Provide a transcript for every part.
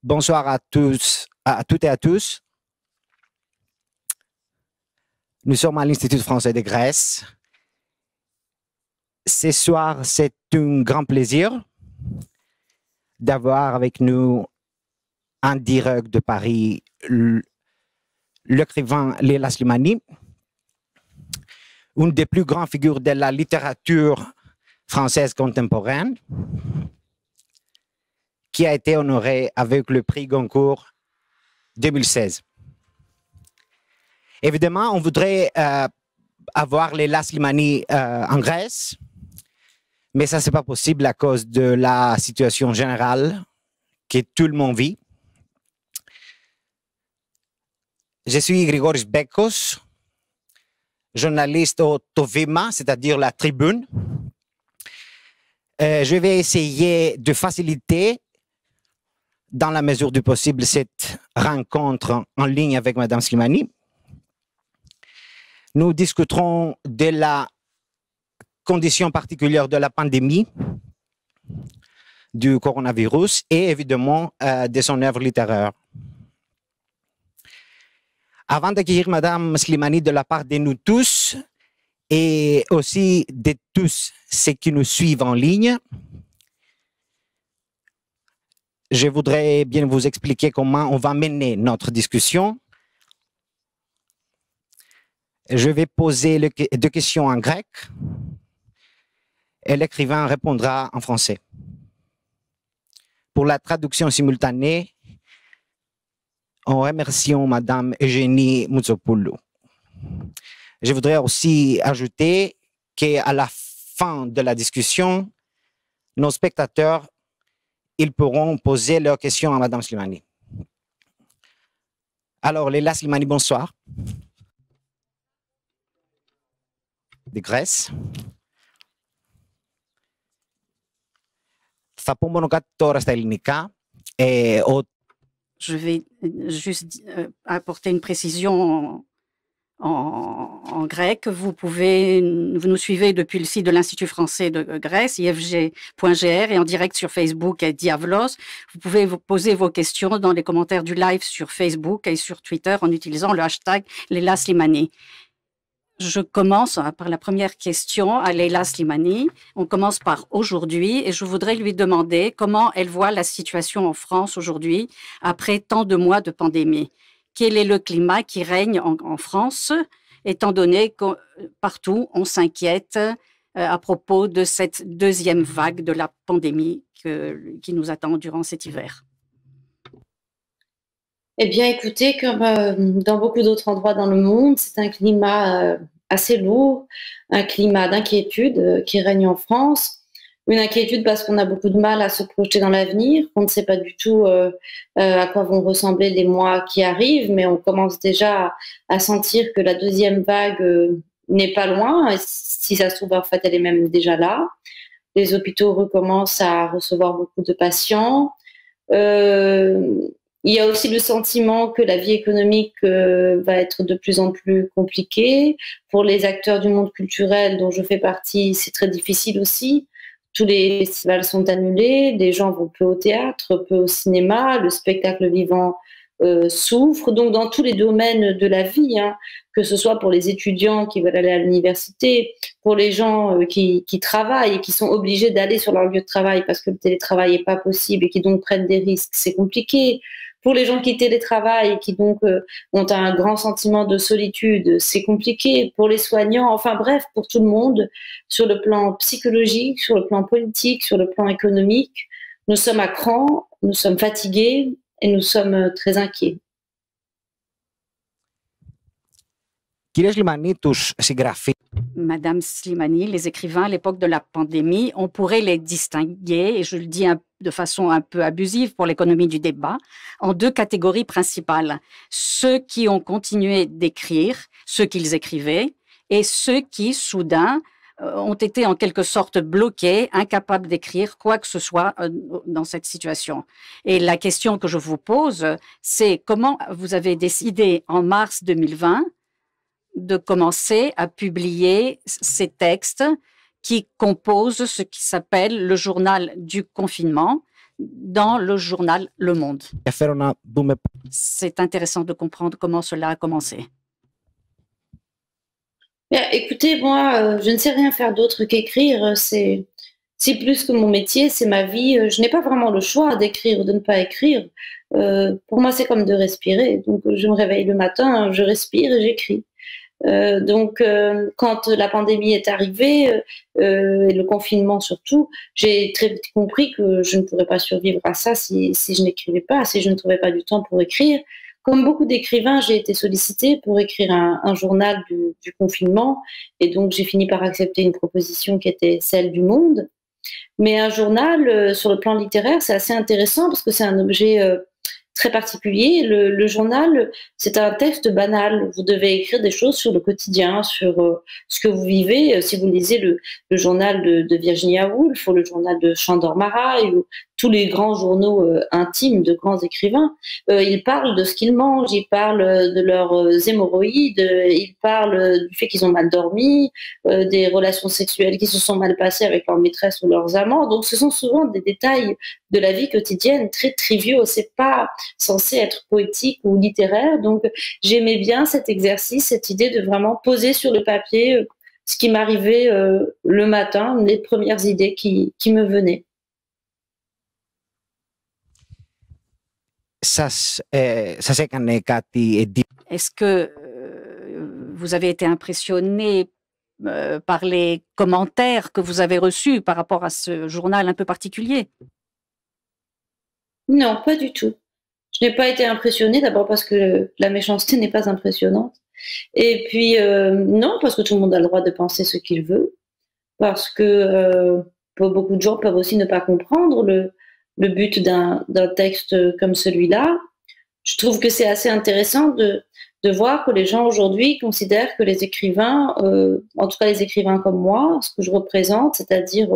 Bonsoir à tous, à toutes et à tous. Nous sommes à l'Institut français de Grèce. Ce soir, c'est un grand plaisir d'avoir avec nous en direct de Paris l'écrivain Leila Slimani, une des plus grandes figures de la littérature française contemporaine, qui a été honorée avec le prix Goncourt 2016. Évidemment, on voudrait avoir Leila Slimani en Grèce, mais ça, ce n'est pas possible à cause de la situation générale que tout le monde vit. Je suis Grigoris Bekos, journaliste au Tovima, c'est-à-dire la tribune. Je vais essayer de faciliter, dans la mesure du possible, cette rencontre en ligne avec Mme Slimani. Nous discuterons de la condition particulière de la pandémie du coronavirus et évidemment de son œuvre littéraire. Avant d'accueillir Mme Slimani de la part de nous tous et aussi de tous ceux qui nous suivent en ligne, je voudrais bien vous expliquer comment on va mener notre discussion. Je vais poser deux questions en grec et l'écrivain répondra en français. Pour la traduction simultanée, en remerciant Mme Eugénie Moutsopoulou. Je voudrais aussi ajouter qu'à la fin de la discussion, nos spectateurs, ils pourront poser leurs questions à Mme Slimani. Alors, Leila Slimani, bonsoir. De Grèce. Θα πω μόνο κάτι τώρα στα ελληνικά. Je vais juste apporter une précision en grec. Vous nous suivez depuis le site de l'Institut français de Grèce, ifg.gr, et en direct sur Facebook à Diavlos. Vous pouvez vous poser vos questions dans les commentaires du live sur Facebook et sur Twitter en utilisant le hashtag Leila Slimani. Je commence par la première question à Leila Slimani. On commence par aujourd'hui et je voudrais lui demander comment elle voit la situation en France aujourd'hui après tant de mois de pandémie. Quel est le climat qui règne en France, étant donné que partout on s'inquiète à propos de cette deuxième vague de la pandémie qui nous attend durant cet hiver? Eh bien, écoutez, comme dans beaucoup d'autres endroits dans le monde, c'est un climat assez lourd, un climat d'inquiétude qui règne en France. Une inquiétude parce qu'on a beaucoup de mal à se projeter dans l'avenir, qu'on ne sait pas du tout à quoi vont ressembler les mois qui arrivent, mais on commence déjà à sentir que la deuxième vague n'est pas loin. Et si ça se trouve, en fait, elle est même déjà là. Les hôpitaux recommencent à recevoir beaucoup de patients. Il y a aussi le sentiment que la vie économique va être de plus en plus compliquée. Pour les acteurs du monde culturel dont je fais partie, c'est très difficile aussi. Tous les festivals sont annulés, les gens vont peu au théâtre, peu au cinéma, le spectacle vivant souffre. Donc dans tous les domaines de la vie, que ce soit pour les étudiants qui veulent aller à l'université, pour les gens qui travaillent et qui sont obligés d'aller sur leur lieu de travail parce que le télétravail n'est pas possible et qui donc prennent des risques, c'est compliqué. Pour les gens qui télétravaillent et qui donc ont un grand sentiment de solitude, c'est compliqué. Pour les soignants, enfin bref, pour tout le monde, sur le plan psychologique, sur le plan politique, sur le plan économique, nous sommes à cran, nous sommes fatigués et nous sommes très inquiets. Madame Slimani, les écrivains à l'époque de la pandémie, on pourrait les distinguer, et je le dis de façon un peu abusive pour l'économie du débat, en deux catégories principales. Ceux qui ont continué d'écrire ce qu'ils écrivaient et ceux qui, soudain, ont été en quelque sorte bloqués, incapables d'écrire quoi que ce soit dans cette situation. Et la question que je vous pose, c'est comment vous avez décidé en mars 2020 de commencer à publier ces textes qui composent ce qui s'appelle le journal du confinement, dans le journal Le Monde. C'est intéressant de comprendre comment cela a commencé. Bien, écoutez, moi, je ne sais rien faire d'autre qu'écrire. C'est plus que mon métier, c'est ma vie. Je n'ai pas vraiment le choix d'écrire ou de ne pas écrire. Pour moi, c'est comme de respirer. Donc, je me réveille le matin, je respire et j'écris. Quand la pandémie est arrivée, et le confinement surtout, j'ai très vite compris que je ne pourrais pas survivre à ça si je n'écrivais pas, si je ne trouvais pas du temps pour écrire. Comme beaucoup d'écrivains, j'ai été sollicitée pour écrire un journal du confinement, et donc j'ai fini par accepter une proposition qui était celle du Monde. Mais un journal, sur le plan littéraire, c'est assez intéressant parce que c'est un objet très particulier. Le journal, c'est un texte banal. Vous devez écrire des choses sur le quotidien, sur ce que vous vivez. Si vous lisez le journal de Virginia Woolf ou le journal de Chandor Marai ou tous les grands journaux intimes de grands écrivains, ils parlent de ce qu'ils mangent, ils parlent de leurs hémorroïdes, ils parlent du fait qu'ils ont mal dormi, des relations sexuelles qui se sont mal passées avec leur maîtresse ou leurs amants. Donc ce sont souvent des détails de la vie quotidienne très triviaux. C'est pas censé être poétique ou littéraire. Donc j'aimais bien cet exercice, cette idée de vraiment poser sur le papier ce qui m'arrivait le matin, les premières idées qui me venaient. Est-ce que vous avez été impressionné par les commentaires que vous avez reçus par rapport à ce journal un peu particulier? Non, pas du tout. Je n'ai pas été impressionnée, d'abord parce que la méchanceté n'est pas impressionnante. Et puis, non, parce que tout le monde a le droit de penser ce qu'il veut. Parce que beaucoup de gens peuvent aussi ne pas comprendre le but d'un texte comme celui-là. Je trouve que c'est assez intéressant de voir que les gens aujourd'hui considèrent que les écrivains, en tout cas les écrivains comme moi, ce que je représente, c'est-à-dire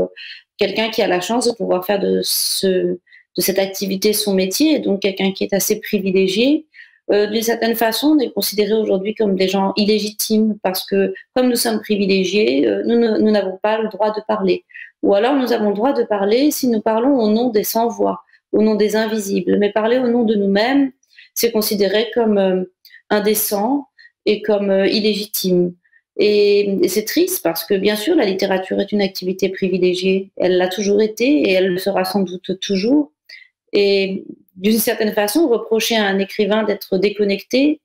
quelqu'un qui a la chance de pouvoir faire de cette activité son métier, et donc quelqu'un qui est assez privilégié, d'une certaine façon, on est considérés aujourd'hui comme des gens illégitimes parce que comme nous sommes privilégiés, nous n'avons pas le droit de parler. Ou alors nous avons le droit de parler si nous parlons au nom des sans-voix, au nom des invisibles. Mais parler au nom de nous-mêmes, c'est considéré comme indécent et comme illégitime. Et c'est triste parce que bien sûr, la littérature est une activité privilégiée. Elle l'a toujours été et elle le sera sans doute toujours. Et d'une certaine façon, reprocher à un écrivain d'être déconnecté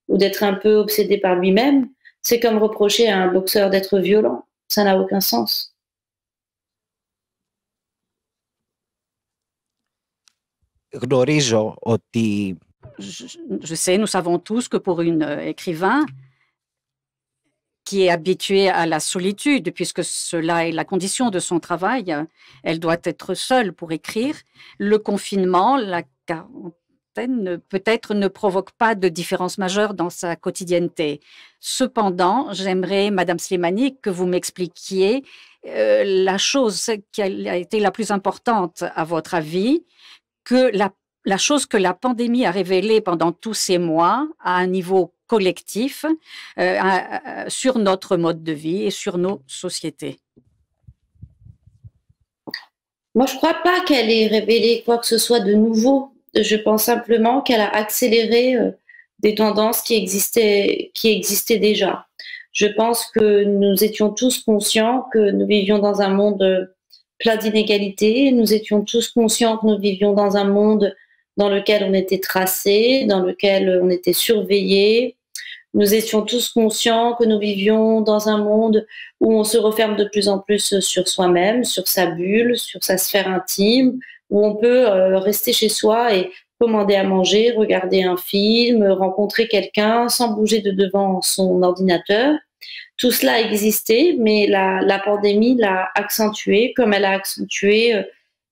ou d'être un peu obsédé par lui-même, c'est comme reprocher à un boxeur d'être violent. Ça n'a aucun sens. Je sais, nous savons tous que pour une écrivain qui est habituée à la solitude, puisque cela est la condition de son travail, elle doit être seule pour écrire. Le confinement, la quarantaine, peut-être ne provoque pas de différence majeure dans sa quotidienneté. Cependant, j'aimerais, Madame Slimani, que vous m'expliquiez la chose qui a été la plus importante à votre avis, que la chose que la pandémie a révélée pendant tous ces mois à un niveau collectif sur notre mode de vie et sur nos sociétés. Moi, je ne crois pas qu'elle ait révélé quoi que ce soit de nouveau. Je pense simplement qu'elle a accéléré des tendances qui existaient déjà. Je pense que nous étions tous conscients que nous vivions dans un monde plein d'inégalités. Nous étions tous conscients que nous vivions dans un monde dans lequel on était tracé, dans lequel on était surveillé. Nous étions tous conscients que nous vivions dans un monde où on se referme de plus en plus sur soi-même, sur sa bulle, sur sa sphère intime, où on peut rester chez soi et commander à manger, regarder un film, rencontrer quelqu'un sans bouger de devant son ordinateur. Tout cela existait, mais la pandémie l'a accentué, comme elle a accentué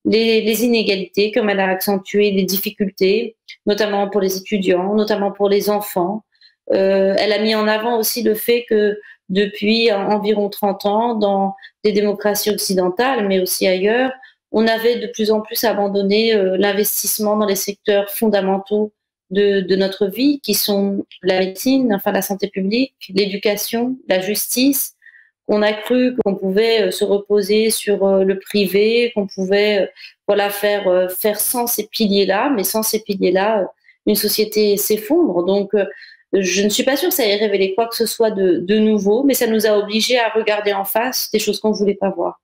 les inégalités, comme elle a accentué les difficultés, notamment pour les étudiants, notamment pour les enfants. Elle a mis en avant aussi le fait que depuis environ 30 ans, dans les démocraties occidentales, mais aussi ailleurs, on avait de plus en plus abandonné l'investissement dans les secteurs fondamentaux de notre vie, qui sont la médecine, enfin la santé publique, l'éducation, la justice, On a cru qu'on pouvait se reposer sur le privé, qu'on pouvait voilà, faire sans ces piliers-là, mais sans ces piliers-là, une société s'effondre. Donc, je ne suis pas sûre que ça ait révélé quoi que ce soit de nouveau, mais ça nous a obligés à regarder en face des choses qu'on ne voulait pas voir.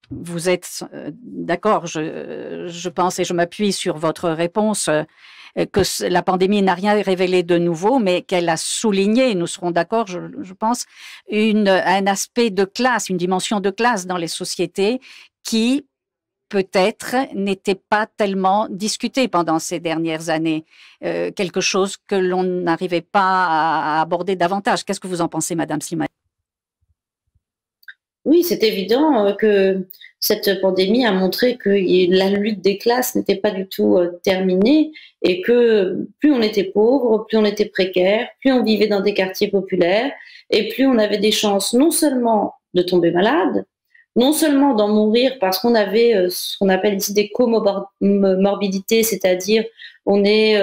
Vous êtes d'accord, je pense et je m'appuie sur votre réponse, que la pandémie n'a rien révélé de nouveau, mais qu'elle a souligné, nous serons d'accord, je pense, un aspect de classe, une dimension de classe dans les sociétés qui peut-être n'était pas tellement discutée pendant ces dernières années, quelque chose que l'on n'arrivait pas à aborder davantage. Qu'est-ce que vous en pensez, Madame Slimani? Oui, c'est évident que cette pandémie a montré que la lutte des classes n'était pas du tout terminée et que plus on était pauvre, plus on était précaire, plus on vivait dans des quartiers populaires et plus on avait des chances non seulement de tomber malade, non seulement d'en mourir parce qu'on avait ce qu'on appelle ici des comorbidités, c'est-à-dire on est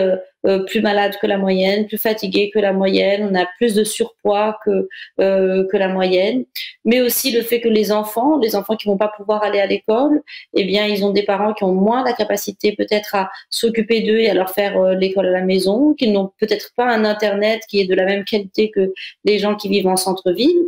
plus malade que la moyenne, plus fatigué que la moyenne, on a plus de surpoids que la moyenne, mais aussi le fait que les enfants qui vont pas pouvoir aller à l'école, eh bien ils ont des parents qui ont moins la capacité peut-être à s'occuper d'eux et à leur faire l'école à la maison, qu'ils n'ont peut-être pas un internet qui est de la même qualité que les gens qui vivent en centre-ville.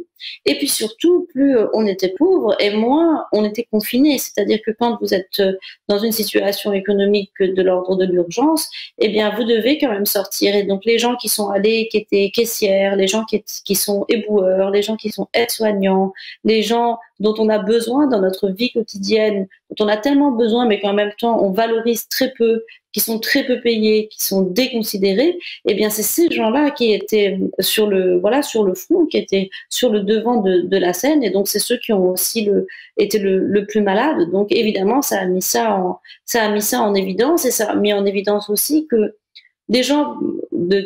Et puis surtout, plus on était pauvre et moins on était confiné. C'est-à-dire que quand vous êtes dans une situation économique de l'ordre de l'urgence, eh bien vous devez quand même sortir. Et donc les gens qui sont allés, qui étaient caissières, les gens qui sont éboueurs, les gens qui sont aides-soignants, les gens dont on a besoin dans notre vie quotidienne, dont on a tellement besoin, mais qu'en même temps on valorise très peu, qui sont très peu payés, qui sont déconsidérés, eh bien c'est ces gens-là qui étaient sur le front, qui étaient sur le devant de la scène, et donc c'est ceux qui ont aussi été le plus malades. Donc évidemment ça a mis ça en évidence, et ça a mis en évidence aussi que des gens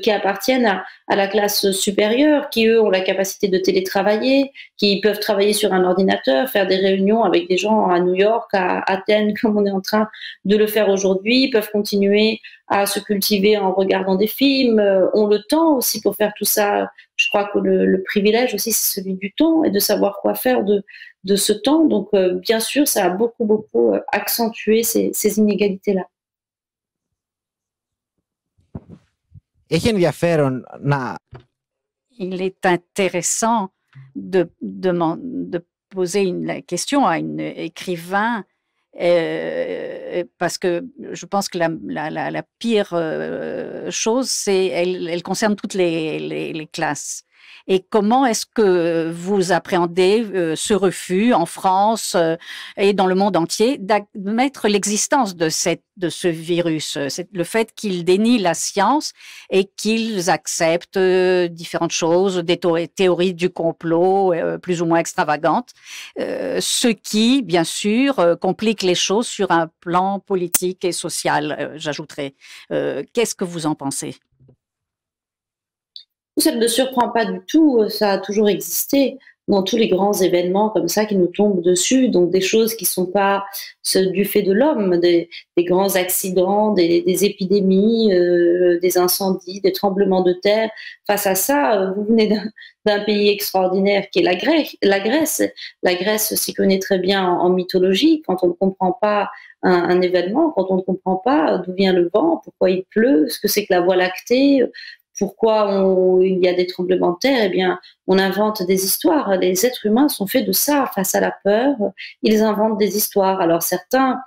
qui appartiennent à la classe supérieure, qui eux ont la capacité de télétravailler, qui peuvent travailler sur un ordinateur, faire des réunions avec des gens à New York, à Athènes, comme on est en train de le faire aujourd'hui, peuvent continuer à se cultiver en regardant des films, ont le temps aussi pour faire tout ça. Je crois que le privilège aussi, c'est celui du temps et de savoir quoi faire de ce temps. Donc, bien sûr, ça a beaucoup accentué ces inégalités-là. Il est intéressant de poser une question à un écrivain parce que je pense que la pire chose, elle concerne toutes les classes. Et comment est-ce que vous appréhendez ce refus en France et dans le monde entier d'admettre l'existence de ce virus, le fait qu'ils dénient la science et qu'ils acceptent différentes choses, des théories du complot plus ou moins extravagantes, ce qui, bien sûr, complique les choses sur un plan politique et social, j'ajouterais. Qu'est-ce que vous en pensez? Ça ne me surprend pas du tout, ça a toujours existé dans tous les grands événements comme ça qui nous tombent dessus, donc des choses qui ne sont pas du fait de l'homme, des grands accidents, des épidémies, des incendies, des tremblements de terre. Face à ça, vous venez d'un pays extraordinaire qui est la Grèce. La Grèce s'y connaît très bien en mythologie. Quand on ne comprend pas un événement, quand on ne comprend pas d'où vient le vent, pourquoi il pleut, ce que c'est que la Voie lactée, pourquoi il y a des tremblements de terre, eh bien, on invente des histoires. Les êtres humains sont faits de ça. Face à la peur, ils inventent des histoires. Alors certains,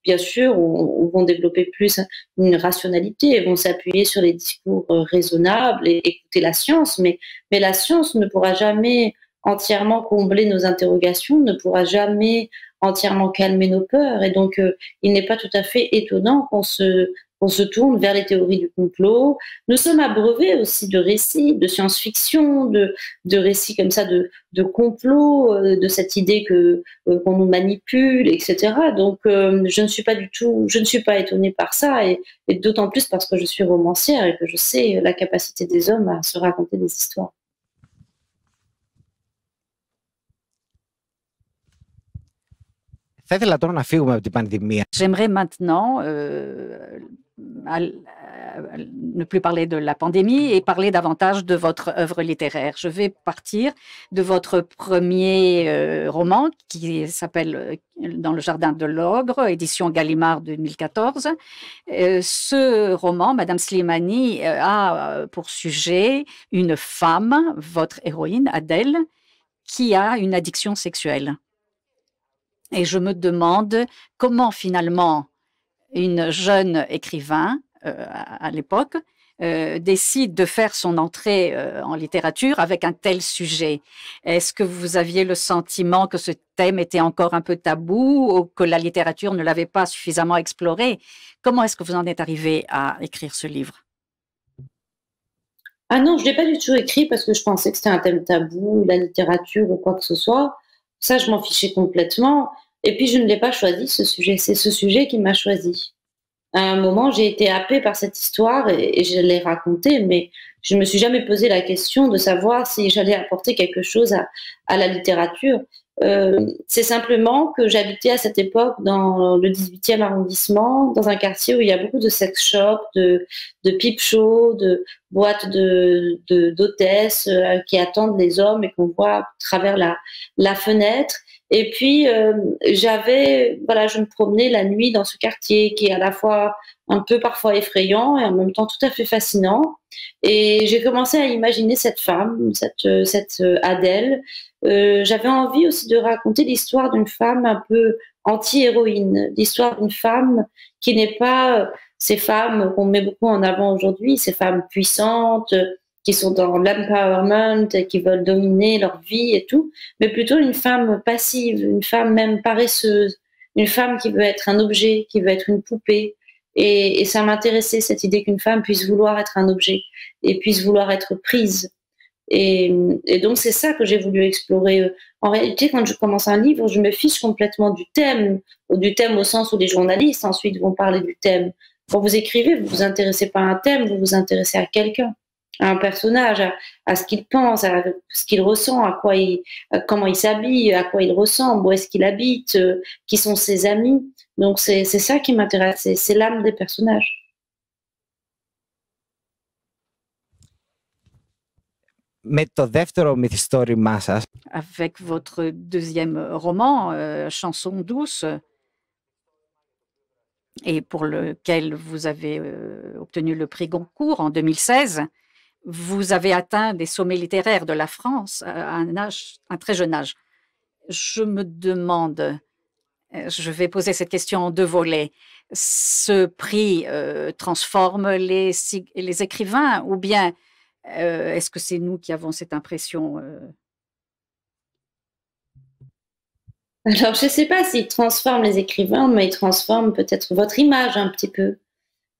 bien sûr, vont développer plus une rationalité, vont s'appuyer sur les discours raisonnables et écouter la science, mais la science ne pourra jamais entièrement combler nos interrogations, ne pourra jamais entièrement calmer nos peurs. Et donc, il n'est pas tout à fait étonnant qu'on se tourne vers les théories du complot. Nous sommes abreuvés aussi de récits, de science-fiction, de récits comme ça, de complot, de cette idée qu'on nous manipule, etc. Donc, je ne suis pas étonnée par ça, et d'autant plus parce que je suis romancière et que je sais la capacité des hommes à se raconter des histoires. J'aimerais maintenant ne plus parler de la pandémie et parler davantage de votre œuvre littéraire. Je vais partir de votre premier roman qui s'appelle Dans le jardin de l'ogre, édition Gallimard 2014. Ce roman, Madame Slimani, a pour sujet une femme, votre héroïne, Adèle, qui a une addiction sexuelle. Et je me demande comment finalement une jeune écrivain à l'époque décide de faire son entrée en littérature avec un tel sujet. Est-ce que vous aviez le sentiment que ce thème était encore un peu tabou ou que la littérature ne l'avait pas suffisamment exploré? Comment est-ce que vous en êtes arrivé à écrire ce livre? Ah non, je ne l'ai pas du tout écrit parce que je pensais que c'était un thème tabou, la littérature ou quoi que ce soit. Ça, je m'en fichais complètement. Et puis, je ne l'ai pas choisi, ce sujet. C'est ce sujet qui m'a choisi. À un moment, j'ai été happée par cette histoire et je l'ai racontée, mais je ne me suis jamais posé la question de savoir si j'allais apporter quelque chose à la littérature. C'est simplement que j'habitais à cette époque dans le 18e arrondissement, dans un quartier où il y a beaucoup de sex shops, de peep shows, de boîtes d'hôtesses qui attendent les hommes et qu'on voit à travers la fenêtre. Et puis, je me promenais la nuit dans ce quartier qui est à la fois un peu parfois effrayant et en même temps tout à fait fascinant. Et j'ai commencé à imaginer cette femme, cette Adèle. J'avais envie aussi de raconter l'histoire d'une femme un peu anti-héroïne, l'histoire d'une femme qui n'est pas ces femmes qu'on met beaucoup en avant aujourd'hui, ces femmes puissantes, qui sont dans l'empowerment et qui veulent dominer leur vie et tout, mais plutôt une femme passive, une femme même paresseuse, une femme qui veut être un objet, qui veut être une poupée. Et ça m'intéressait, cette idée qu'une femme puisse vouloir être un objet et puisse vouloir être prise. Et donc, c'est ça que j'ai voulu explorer. En réalité, quand je commence un livre, je me fiche complètement du thème au sens où les journalistes ensuite vont parler du thème. Quand vous écrivez, vous vous intéressez pas à un thème, vous vous intéressez à quelqu'un, à un personnage, à ce qu'il pense, à ce qu'il ressent, comment il s'habille, à quoi il ressemble, où est-ce qu'il habite, qui sont ses amis. Donc c'est ça qui m'intéresse, c'est l'âme des personnages. Avec votre deuxième roman, Chanson douce, et pour lequel vous avez obtenu le prix Goncourt en 2016, vous avez atteint des sommets littéraires de la France à un très jeune âge. Je me demande, je vais poser cette question en deux volets. Ce prix transforme les écrivains ou bien est-ce que c'est nous qui avons cette impression? Alors, je ne sais pas s'il transforme les écrivains, mais il transforme peut-être votre image un petit peu.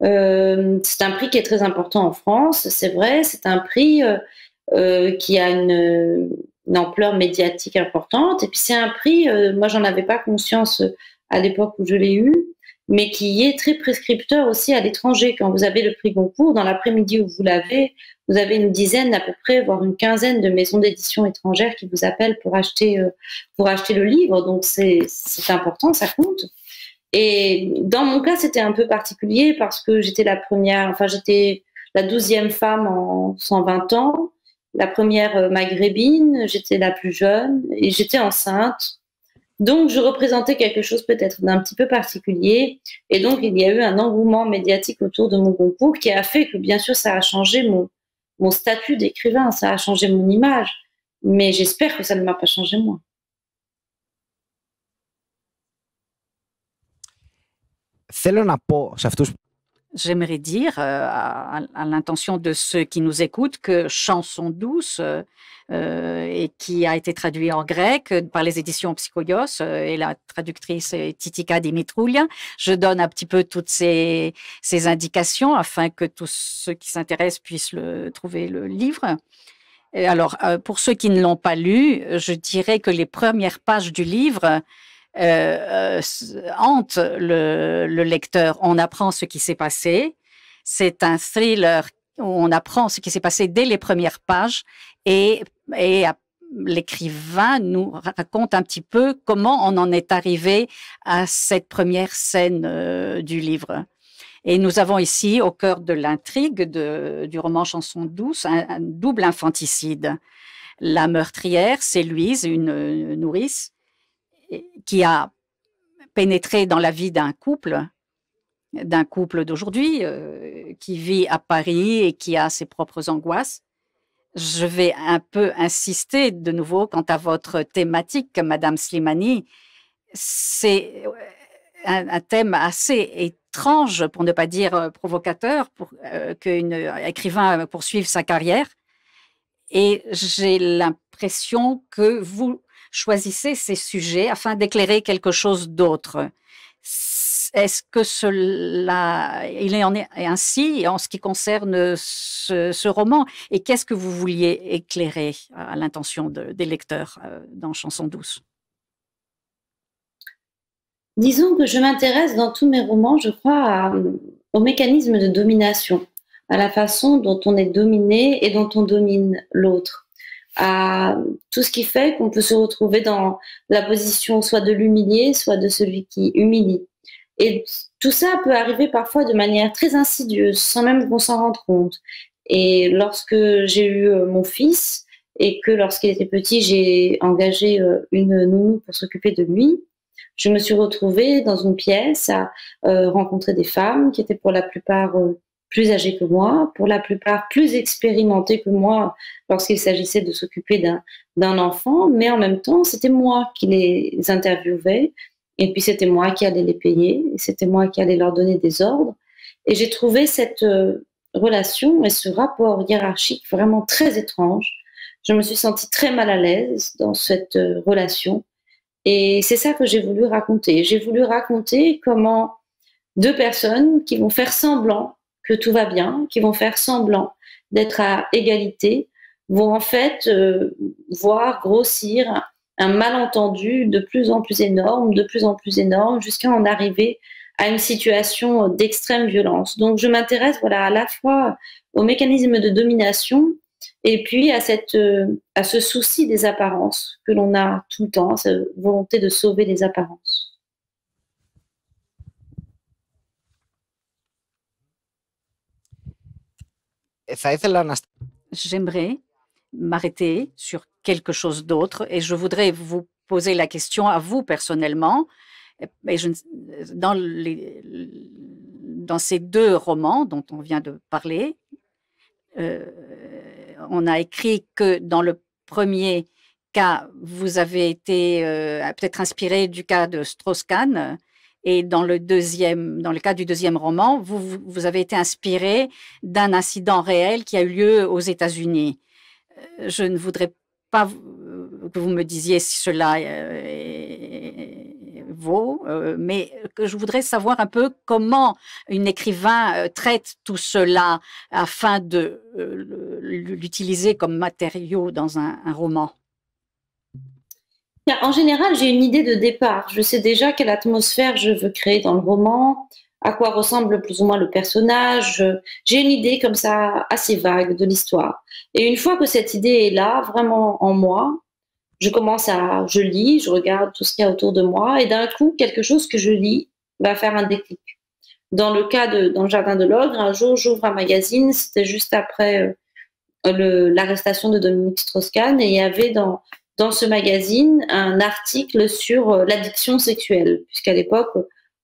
C'est un prix qui est très important en France, c'est vrai. C'est un prix qui a une ampleur médiatique importante. Et puis, c'est un prix, moi, j'en avais pas conscience à l'époque où je l'ai eu, mais qui est très prescripteur aussi à l'étranger. Quand vous avez le prix Goncourt, dans l'après-midi où vous avez une dizaine à peu près, voire une quinzaine de maisons d'édition étrangères qui vous appellent pour acheter le livre. Donc, c'est important, ça compte. Et dans mon cas, c'était un peu particulier parce que j'étais la 12e femme en 120 ans, la première maghrébine, j'étais la plus jeune et j'étais enceinte. Donc, je représentais quelque chose peut-être d'un petit peu particulier. Et donc, il y a eu un engouement médiatique autour de mon concours qui a fait que, bien sûr, ça a changé mon statut d'écrivain, ça a changé mon image. Mais j'espère que ça ne m'a pas changé moi. J'aimerais dire à l'intention de ceux qui nous écoutent que Chanson douce, et qui a été traduit en grec par les éditions Psychoios, et la traductrice est Titika Dimitroulia. Je donne un petit peu toutes ces indications afin que tous ceux qui s'intéressent puissent trouver le livre. Et alors, pour ceux qui ne l'ont pas lu, je dirais que les premières pages du livre hante le lecteur. On apprend ce qui s'est passé. C'est un thriller où on apprend ce qui s'est passé dès les premières pages et l'écrivain nous raconte un petit peu comment on en est arrivé à cette première scène du livre. Et nous avons ici, au cœur de l'intrigue du roman Chanson douce, un double infanticide. La meurtrière, c'est Louise, une nourrice, qui a pénétré dans la vie d'un couple d'aujourd'hui, qui vit à Paris et qui a ses propres angoisses. Je vais un peu insister de nouveau quant à votre thématique, Madame Slimani. C'est un thème assez étrange, pour ne pas dire provocateur, pour qu'un écrivain poursuive sa carrière. Et j'ai l'impression que vous choisissez ces sujets afin d'éclairer quelque chose d'autre. Est-ce que il en est ainsi en ce qui concerne ce roman? Et qu'est-ce que vous vouliez éclairer à l'intention des lecteurs dans Chanson douce? Disons que je m'intéresse dans tous mes romans, je crois, au mécanisme de domination, à la façon dont on est dominé et dont on domine l'autre, à tout ce qui fait qu'on peut se retrouver dans la position soit de l'humilié, soit de celui qui humilie. Et tout ça peut arriver parfois de manière très insidieuse, sans même qu'on s'en rende compte. Et lorsque j'ai eu mon fils, et que lorsqu'il était petit, j'ai engagé une nounou pour s'occuper de lui, je me suis retrouvée dans une pièce à rencontrer des femmes qui étaient pour la plupart plus âgées que moi, pour la plupart plus expérimentées que moi lorsqu'il s'agissait de s'occuper d'un enfant, mais en même temps, c'était moi qui les interviewais, et puis c'était moi qui allais les payer, et c'était moi qui allais leur donner des ordres. Et j'ai trouvé cette relation et ce rapport hiérarchique vraiment très étrange. Je me suis sentie très mal à l'aise dans cette relation. Et c'est ça que j'ai voulu raconter. J'ai voulu raconter comment deux personnes qui vont faire semblant que tout va bien, qui vont faire semblant d'être à égalité, vont en fait voir grossir un malentendu de plus en plus énorme, jusqu'à en arriver à une situation d'extrême violence. Donc je m'intéresse à la fois au mécanisme de domination et puis à ce souci des apparences que l'on a tout le temps, cette volonté de sauver les apparences. J'aimerais m'arrêter sur quelque chose d'autre et je voudrais vous poser la question à vous personnellement. Et dans ces deux romans dont on vient de parler, on a écrit que dans le premier cas, vous avez été peut-être inspiré du cas de Strauss-Kahn, et dans le cas du deuxième roman, vous avez été inspiré d'un incident réel qui a eu lieu aux États-Unis. Je ne voudrais pas que vous me disiez si cela vaut, mais que je voudrais savoir un peu comment un écrivain traite tout cela afin de l'utiliser comme matériau dans un roman. En général, j'ai une idée de départ. Je sais déjà quelle atmosphère je veux créer dans le roman, à quoi ressemble plus ou moins le personnage. J'ai une idée comme ça assez vague de l'histoire. Et une fois que cette idée est là, vraiment en moi, je lis, je regarde tout ce qu'il y a autour de moi, et d'un coup, quelque chose que je lis va faire un déclic. Dans le cas dans le Jardin de l'Ogre, un jour, j'ouvre un magazine, c'était juste après l'arrestation de Dominique Strauss-Kahn, et il y avait dans ce magazine un article sur l'addiction sexuelle, puisqu'à l'époque,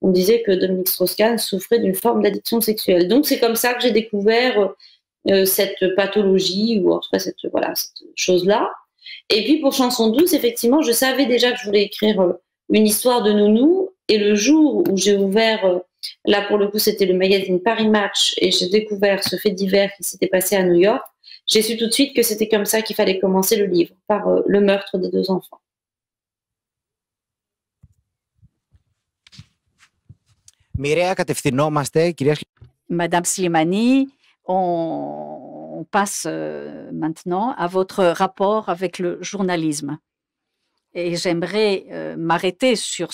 on disait que Dominique Strauss-Kahn souffrait d'une forme d'addiction sexuelle. Donc, c'est comme ça que j'ai découvert cette pathologie, ou en tout cas cette chose-là. Et puis, pour Chanson douce, effectivement, je savais déjà que je voulais écrire une histoire de nounou, et le jour où j'ai ouvert, là pour le coup, c'était le magazine Paris Match, et j'ai découvert ce fait divers qui s'était passé à New York, j'ai su tout de suite que c'était comme ça qu'il fallait commencer le livre, par le meurtre des deux enfants. Madame Slimani, on passe maintenant à votre rapport avec le journalisme. Et j'aimerais m'arrêter sur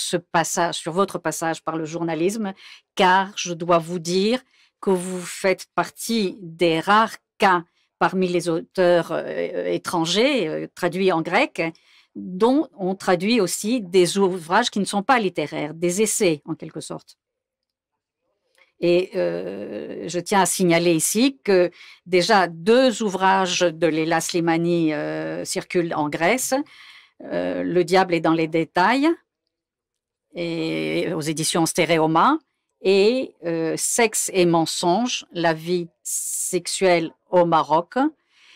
votre passage par le journalisme, car je dois vous dire que vous faites partie des rares cas parmi les auteurs étrangers traduits en grec, dont on traduit aussi des ouvrages qui ne sont pas littéraires, des essais en quelque sorte. Et je tiens à signaler ici que déjà 2 ouvrages de Leila Slimani circulent en Grèce. Le diable est dans les détails, et aux éditions Stéréoma, et Sexe et mensonges, la vie sexuelle au Maroc.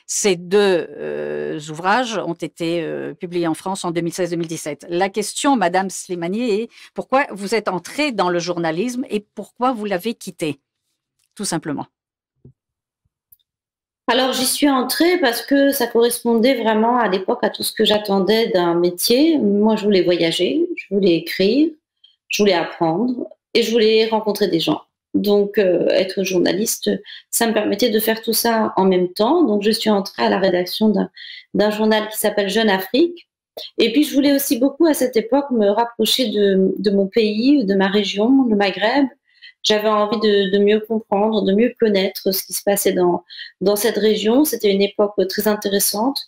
Ces 2 ouvrages ont été publiés en France en 2016-2017. La question, Madame Slimani, est pourquoi vous êtes entrée dans le journalisme et pourquoi vous l'avez quitté, tout simplement. Alors, j'y suis entrée parce que ça correspondait vraiment à l'époque à tout ce que j'attendais d'un métier. Moi, je voulais voyager, je voulais écrire, je voulais apprendre et je voulais rencontrer des gens. Donc, être journaliste, ça me permettait de faire tout ça en même temps. Donc, je suis entrée à la rédaction d'un journal qui s'appelle Jeune Afrique. Et puis, je voulais aussi beaucoup à cette époque me rapprocher de mon pays, de ma région, le Maghreb. J'avais envie de mieux comprendre, de mieux connaître ce qui se passait dans cette région. C'était une époque très intéressante.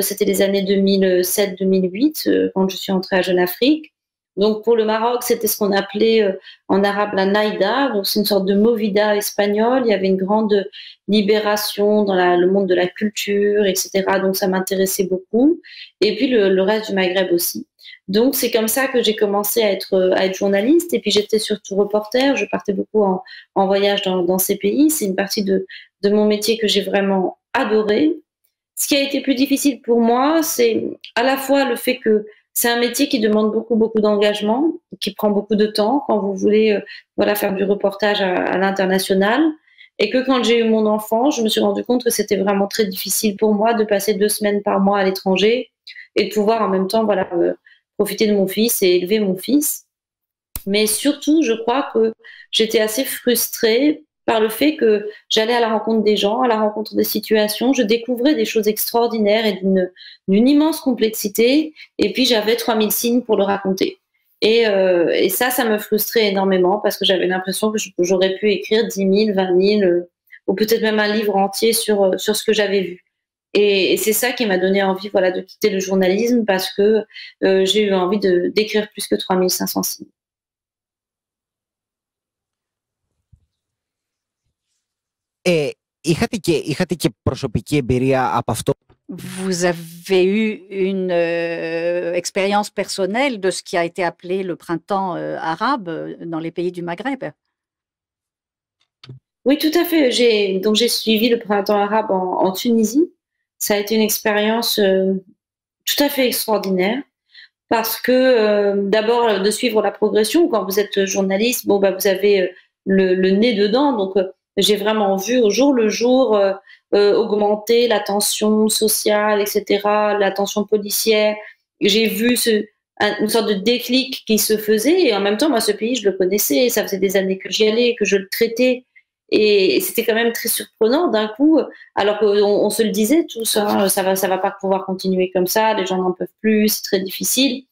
C'était les années 2007-2008 quand je suis entrée à Jeune Afrique. Donc pour le Maroc, c'était ce qu'on appelait en arabe la naïda. Donc c'est une sorte de movida espagnole. Il y avait une grande libération dans le monde de la culture, etc. Donc ça m'intéressait beaucoup. Et puis le reste du Maghreb aussi. Donc c'est comme ça que j'ai commencé à être journaliste. Et puis j'étais surtout reporter. Je partais beaucoup en voyage dans ces pays. C'est une partie de mon métier que j'ai vraiment adoré. Ce qui a été plus difficile pour moi, c'est à la fois le fait que c'est un métier qui demande beaucoup, beaucoup d'engagement, qui prend beaucoup de temps quand vous voulez faire du reportage à l'international. Et que quand j'ai eu mon enfant, je me suis rendu compte que c'était vraiment très difficile pour moi de passer 2 semaines par mois à l'étranger et de pouvoir en même temps profiter de mon fils et élever mon fils. Mais surtout, je crois que j'étais assez frustrée par le fait que j'allais à la rencontre des gens, à la rencontre des situations, je découvrais des choses extraordinaires et d'une immense complexité, et puis j'avais 3000 signes pour le raconter. Et ça me frustrait énormément parce que j'avais l'impression que j'aurais pu écrire 10 000, 20 000, ou peut-être même un livre entier sur ce que j'avais vu. Et c'est ça qui m'a donné envie de quitter le journalisme parce que j'ai eu envie d'écrire plus que 3500 signes. Είχατε και προσωπική εμπειρία από αυτό. Vous avez eu une expérience personnelle de ce qui a été appelé le printemps arabe dans les pays du Maghreb? Oui, tout à fait. J'ai suivi le printemps arabe en Tunisie. Ça a été une expérience tout à fait extraordinaire parce que d'abord de suivre la progression. Quand vous êtes journaliste, vous avez le nez dedans, donc j'ai vraiment vu au jour le jour augmenter la tension sociale, etc., la tension policière. J'ai vu une sorte de déclic qui se faisait et en même temps, moi, ce pays, je le connaissais. Ça faisait des années que j'y allais, que je le traitais. Et c'était quand même très surprenant d'un coup, alors qu'on se le disait tous, hein, ça va pas pouvoir continuer comme ça, les gens n'en peuvent plus, c'est très difficile.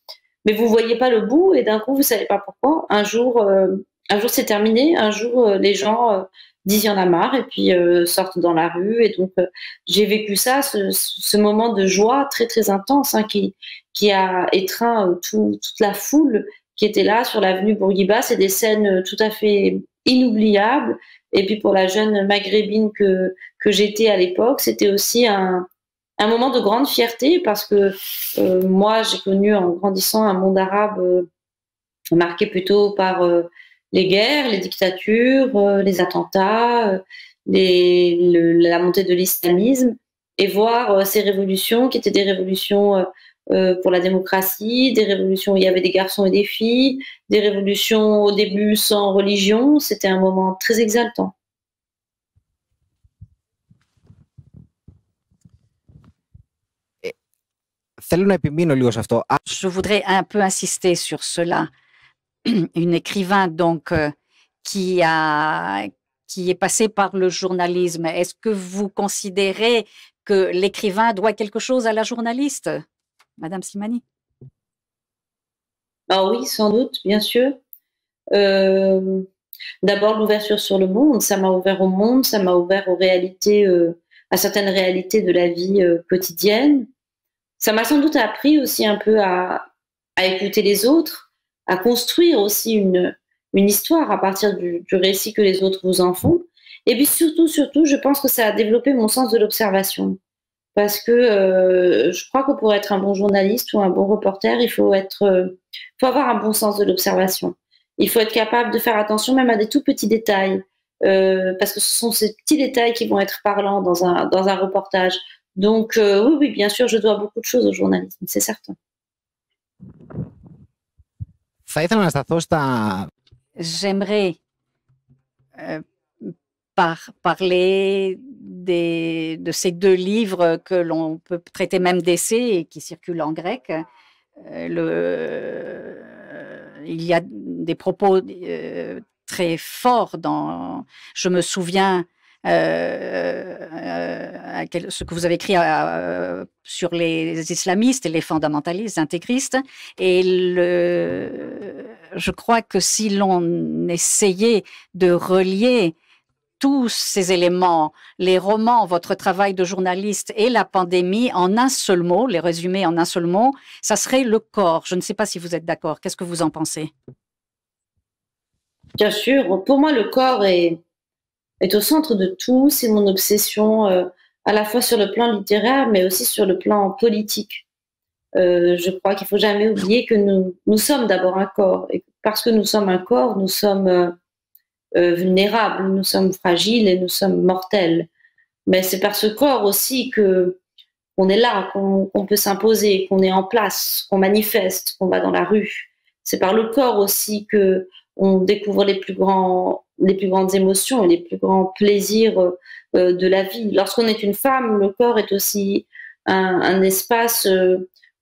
Mais vous voyez pas le bout et d'un coup, vous savez pas pourquoi. Un jour c'est terminé. Un jour, les gens disent il y en a marre et puis sortent dans la rue. Et donc, j'ai vécu ça, ce moment de joie très, très intense hein, qui a étreint toute la foule qui était là sur l'avenue Bourguiba. C'est des scènes tout à fait inoubliables. Et puis pour la jeune maghrébine que j'étais à l'époque, c'était aussi un moment de grande fierté parce que moi, j'ai connu en grandissant un monde arabe marqué plutôt par les guerres, les dictatures, les attentats, la montée de l'islamisme, et voir ces révolutions qui étaient des révolutions pour la démocratie, des révolutions où il y avait des garçons et des filles, des révolutions au début sans religion. C'était un moment très exaltant. Je voudrais un peu insister sur cela. Une écrivain donc qui est passée par le journalisme. Est-ce que vous considérez que l'écrivain doit quelque chose à la journaliste, Madame Slimani? Ah oui, sans doute, bien sûr. D'abord, l'ouverture sur le monde, ça m'a ouvert au monde, ça m'a ouvert aux réalités, à certaines réalités de la vie quotidienne. Ça m'a sans doute appris aussi un peu à écouter les autres, à construire aussi une histoire à partir du récit que les autres vous en font. Et puis surtout, je pense que ça a développé mon sens de l'observation. Parce que je crois que pour être un bon journaliste ou un bon reporter, il faut avoir un bon sens de l'observation. Il faut être capable de faire attention même à des tout petits détails, parce que ce sont ces petits détails qui vont être parlants dans un reportage. Donc oui, bien sûr, je dois beaucoup de choses au journalisme, c'est certain. J'aimerais parler de ces deux livres que l'on peut traiter même d'essais et qui circulent en grec. Il y a des propos très forts dans... Je me souviens ce que vous avez écrit sur les islamistes et les fondamentalistes intégristes. Et je crois que si l'on essayait de relier tous ces éléments, les romans, votre travail de journaliste et la pandémie en un seul mot, les résumer en un seul mot, ça serait le corps. Je ne sais pas si vous êtes d'accord. Qu'est-ce que vous en pensez? Bien sûr. Pour moi, le corps est au centre de tout. C'est mon obsession à la fois sur le plan littéraire, mais aussi sur le plan politique. Je crois qu'il ne faut jamais oublier que nous sommes d'abord un corps. Et parce que nous sommes un corps, nous sommes... vulnérables, nous sommes fragiles et nous sommes mortels. Mais c'est par ce corps aussi qu'on est là, qu'on peut s'imposer, qu'on est en place, qu'on manifeste, qu'on va dans la rue. C'est par le corps aussi qu'on découvre les plus grandes émotions et les plus grands plaisirs de la vie. Lorsqu'on est une femme, le corps est aussi un espace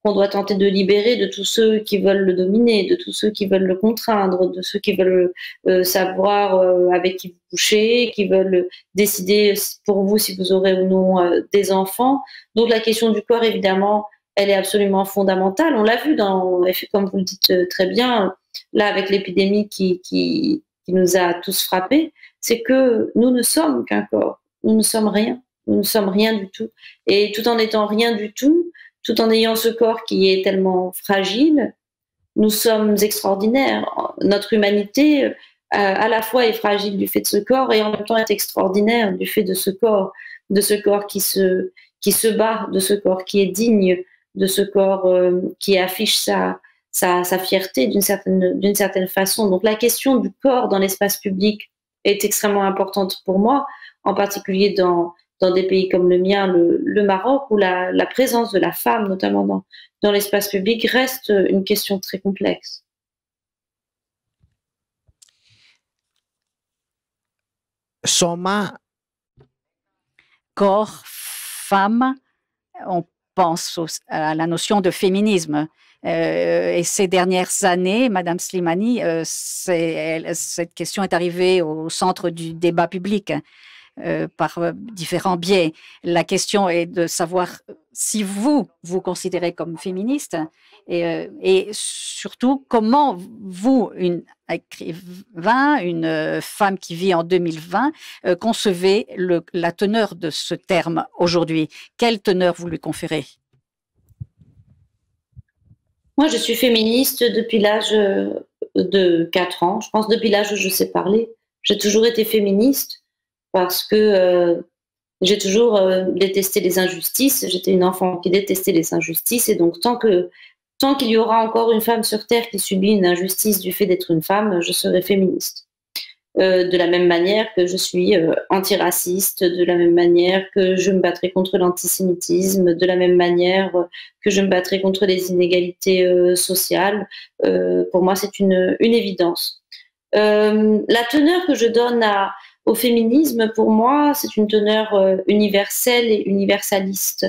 qu'on doit tenter de libérer de tous ceux qui veulent le dominer, de tous ceux qui veulent le contraindre, de ceux qui veulent savoir avec qui vous couchez, qui veulent décider pour vous si vous aurez ou non des enfants. Donc la question du corps, évidemment, elle est absolument fondamentale. On l'a vu comme vous le dites très bien, là avec l'épidémie qui nous a tous frappés, c'est que nous ne sommes qu'un corps, nous ne sommes rien, nous ne sommes rien du tout. Et tout en étant rien du tout, tout en ayant ce corps qui est tellement fragile, nous sommes extraordinaires. Notre humanité, à la fois, est fragile du fait de ce corps et en même temps est extraordinaire du fait de ce corps qui se bat, de ce corps qui est digne, de ce corps qui affiche sa fierté d'une certaine façon. Donc la question du corps dans l'espace public est extrêmement importante pour moi, en particulier dans des pays comme le mien, le Maroc, où la présence de la femme, notamment dans l'espace public, reste une question très complexe. Soma. Corps, femme, on pense à la notion de féminisme. Et ces dernières années, Madame Slimani, cette question est arrivée au centre du débat public. Par différents biais. La question est de savoir si vous considérez comme féministe et surtout comment vous, une écrivain, une femme qui vit en 2020, concevez la teneur de ce terme aujourd'hui. Quelle teneur vous lui conférez? Moi, je suis féministe depuis l'âge de 4 ans. Je pense depuis l'âge où je sais parler. J'ai toujours été féministe. Parce que j'ai toujours détesté les injustices. J'étais une enfant qui détestait les injustices. Et donc, tant qu'il y aura encore une femme sur Terre qui subit une injustice du fait d'être une femme, je serai féministe. De la même manière que je suis antiraciste, de la même manière que je me battrai contre l'antisémitisme, de la même manière que je me battrai contre les inégalités sociales. Pour moi, c'est une évidence. La teneur que je donne au féminisme, pour moi, c'est une teneur universelle et universaliste.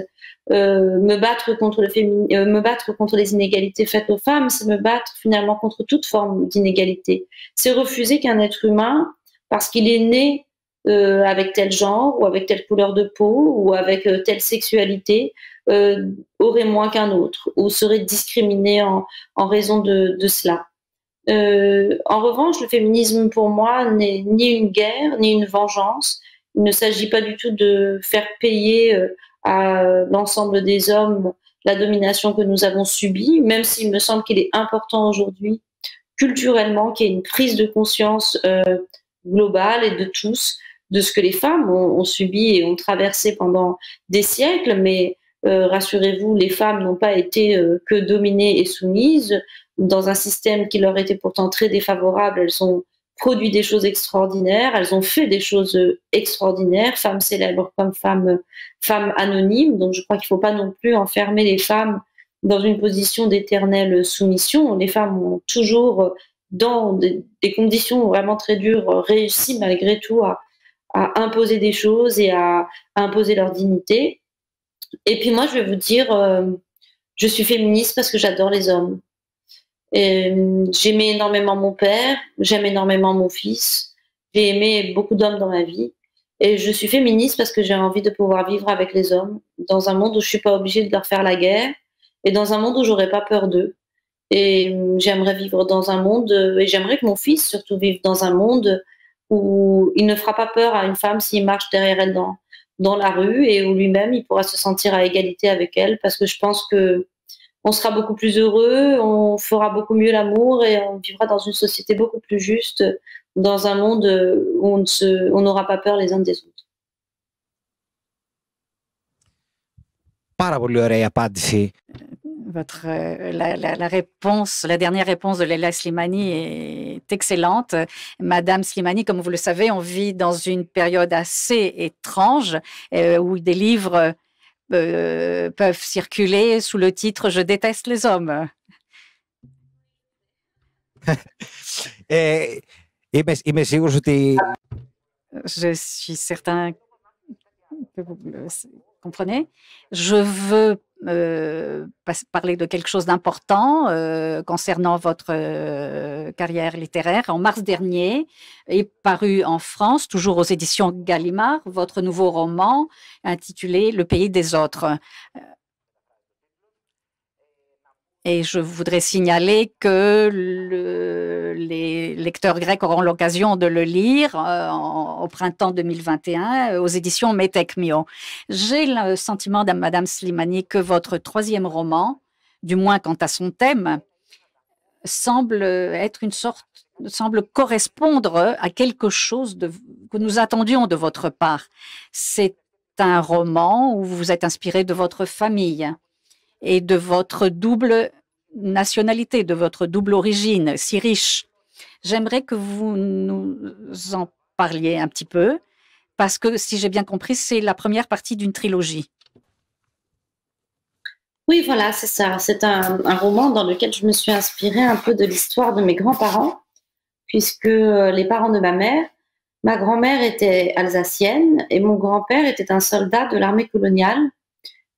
Me battre contre les inégalités faites aux femmes, c'est me battre finalement contre toute forme d'inégalité. C'est refuser qu'un être humain, parce qu'il est né avec tel genre ou avec telle couleur de peau ou avec telle sexualité, aurait moins qu'un autre ou serait discriminé en raison de cela. En revanche, le féminisme pour moi n'est ni une guerre, ni une vengeance. Il ne s'agit pas du tout de faire payer à l'ensemble des hommes la domination que nous avons subie, même s'il me semble qu'il est important aujourd'hui culturellement qu'il y ait une prise de conscience globale et de tous de ce que les femmes ont subi et ont traversé pendant des siècles, mais rassurez-vous, les femmes n'ont pas été que dominées et soumises. Dans un système qui leur était pourtant très défavorable, elles ont produit des choses extraordinaires, elles ont fait des choses extraordinaires, femmes célèbres comme femmes anonymes. Donc je crois qu'il ne faut pas non plus enfermer les femmes dans une position d'éternelle soumission. Les femmes ont toujours, dans des conditions vraiment très dures, réussi malgré tout à imposer des choses et à imposer leur dignité. Et puis moi, je vais vous dire, je suis féministe parce que j'adore les hommes. J'aimais énormément mon père, j'aime énormément mon fils, j'ai aimé beaucoup d'hommes dans ma vie. Et je suis féministe parce que j'ai envie de pouvoir vivre avec les hommes dans un monde où je suis pas obligée de leur faire la guerre et dans un monde où j'aurais pas peur d'eux. Et j'aimerais vivre dans un monde, et j'aimerais que mon fils surtout vive dans un monde où il ne fera pas peur à une femme s'il marche derrière elle dans la rue et où lui-même il pourra se sentir à égalité avec elle, parce que je pense que on sera beaucoup plus heureux, on fera beaucoup mieux l'amour et on vivra dans une société beaucoup plus juste, dans un monde où on n'aura pas peur les uns des autres. Πάρα πολύ ωραία απάντηση. La dernière réponse de Leila Slimani est excellente. Madame Slimani, comme vous le savez, on vit dans une période assez étrange où des livres peuvent circuler sous le titre « Je déteste les hommes ». Είμαι σίγουρος ότι... Je suis certain que vous le comprenez. Je veux parler de quelque chose d'important concernant votre carrière littéraire. En mars dernier est paru en France, toujours aux éditions Gallimard, votre nouveau roman intitulé « Le pays des autres ». Et je voudrais signaler que les lecteurs grecs auront l'occasion de le lire au printemps 2021 aux éditions Metekmio. J'ai le sentiment, Madame Slimani, que votre troisième roman, du moins quant à son thème, semble correspondre à quelque chose que nous attendions de votre part. C'est un roman où vous vous êtes inspiré de votre famille et de votre double nationalité, de votre double origine si riche. J'aimerais que vous nous en parliez un petit peu, parce que si j'ai bien compris, c'est la première partie d'une trilogie. Oui, voilà, c'est ça. C'est un roman dans lequel je me suis inspirée un peu de l'histoire de mes grands-parents, puisque les parents de ma grand-mère était alsacienne et mon grand-père était un soldat de l'armée coloniale.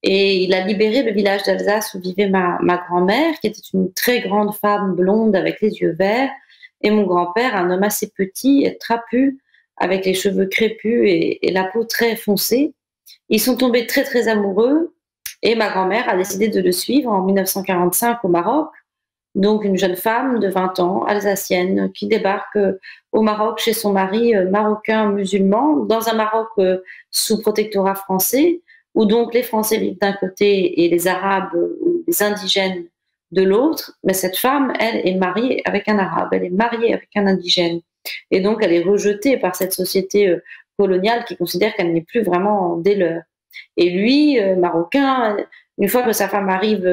Et il a libéré le village d'Alsace où vivait ma grand-mère, qui était une très grande femme blonde avec les yeux verts, et mon grand-père, un homme assez petit et trapu, avec les cheveux crépus et la peau très foncée. Ils sont tombés très, très amoureux, et ma grand-mère a décidé de le suivre en 1945 au Maroc. Donc une jeune femme de 20 ans, alsacienne, qui débarque au Maroc chez son mari marocain musulman, dans un Maroc sous protectorat français, où donc les Français vivent d'un côté et les Arabes ou les indigènes de l'autre. Mais cette femme, elle, est mariée avec un Arabe, elle est mariée avec un indigène. Et donc, elle est rejetée par cette société coloniale qui considère qu'elle n'est plus vraiment des leurs. Et lui, marocain, une fois que sa femme arrive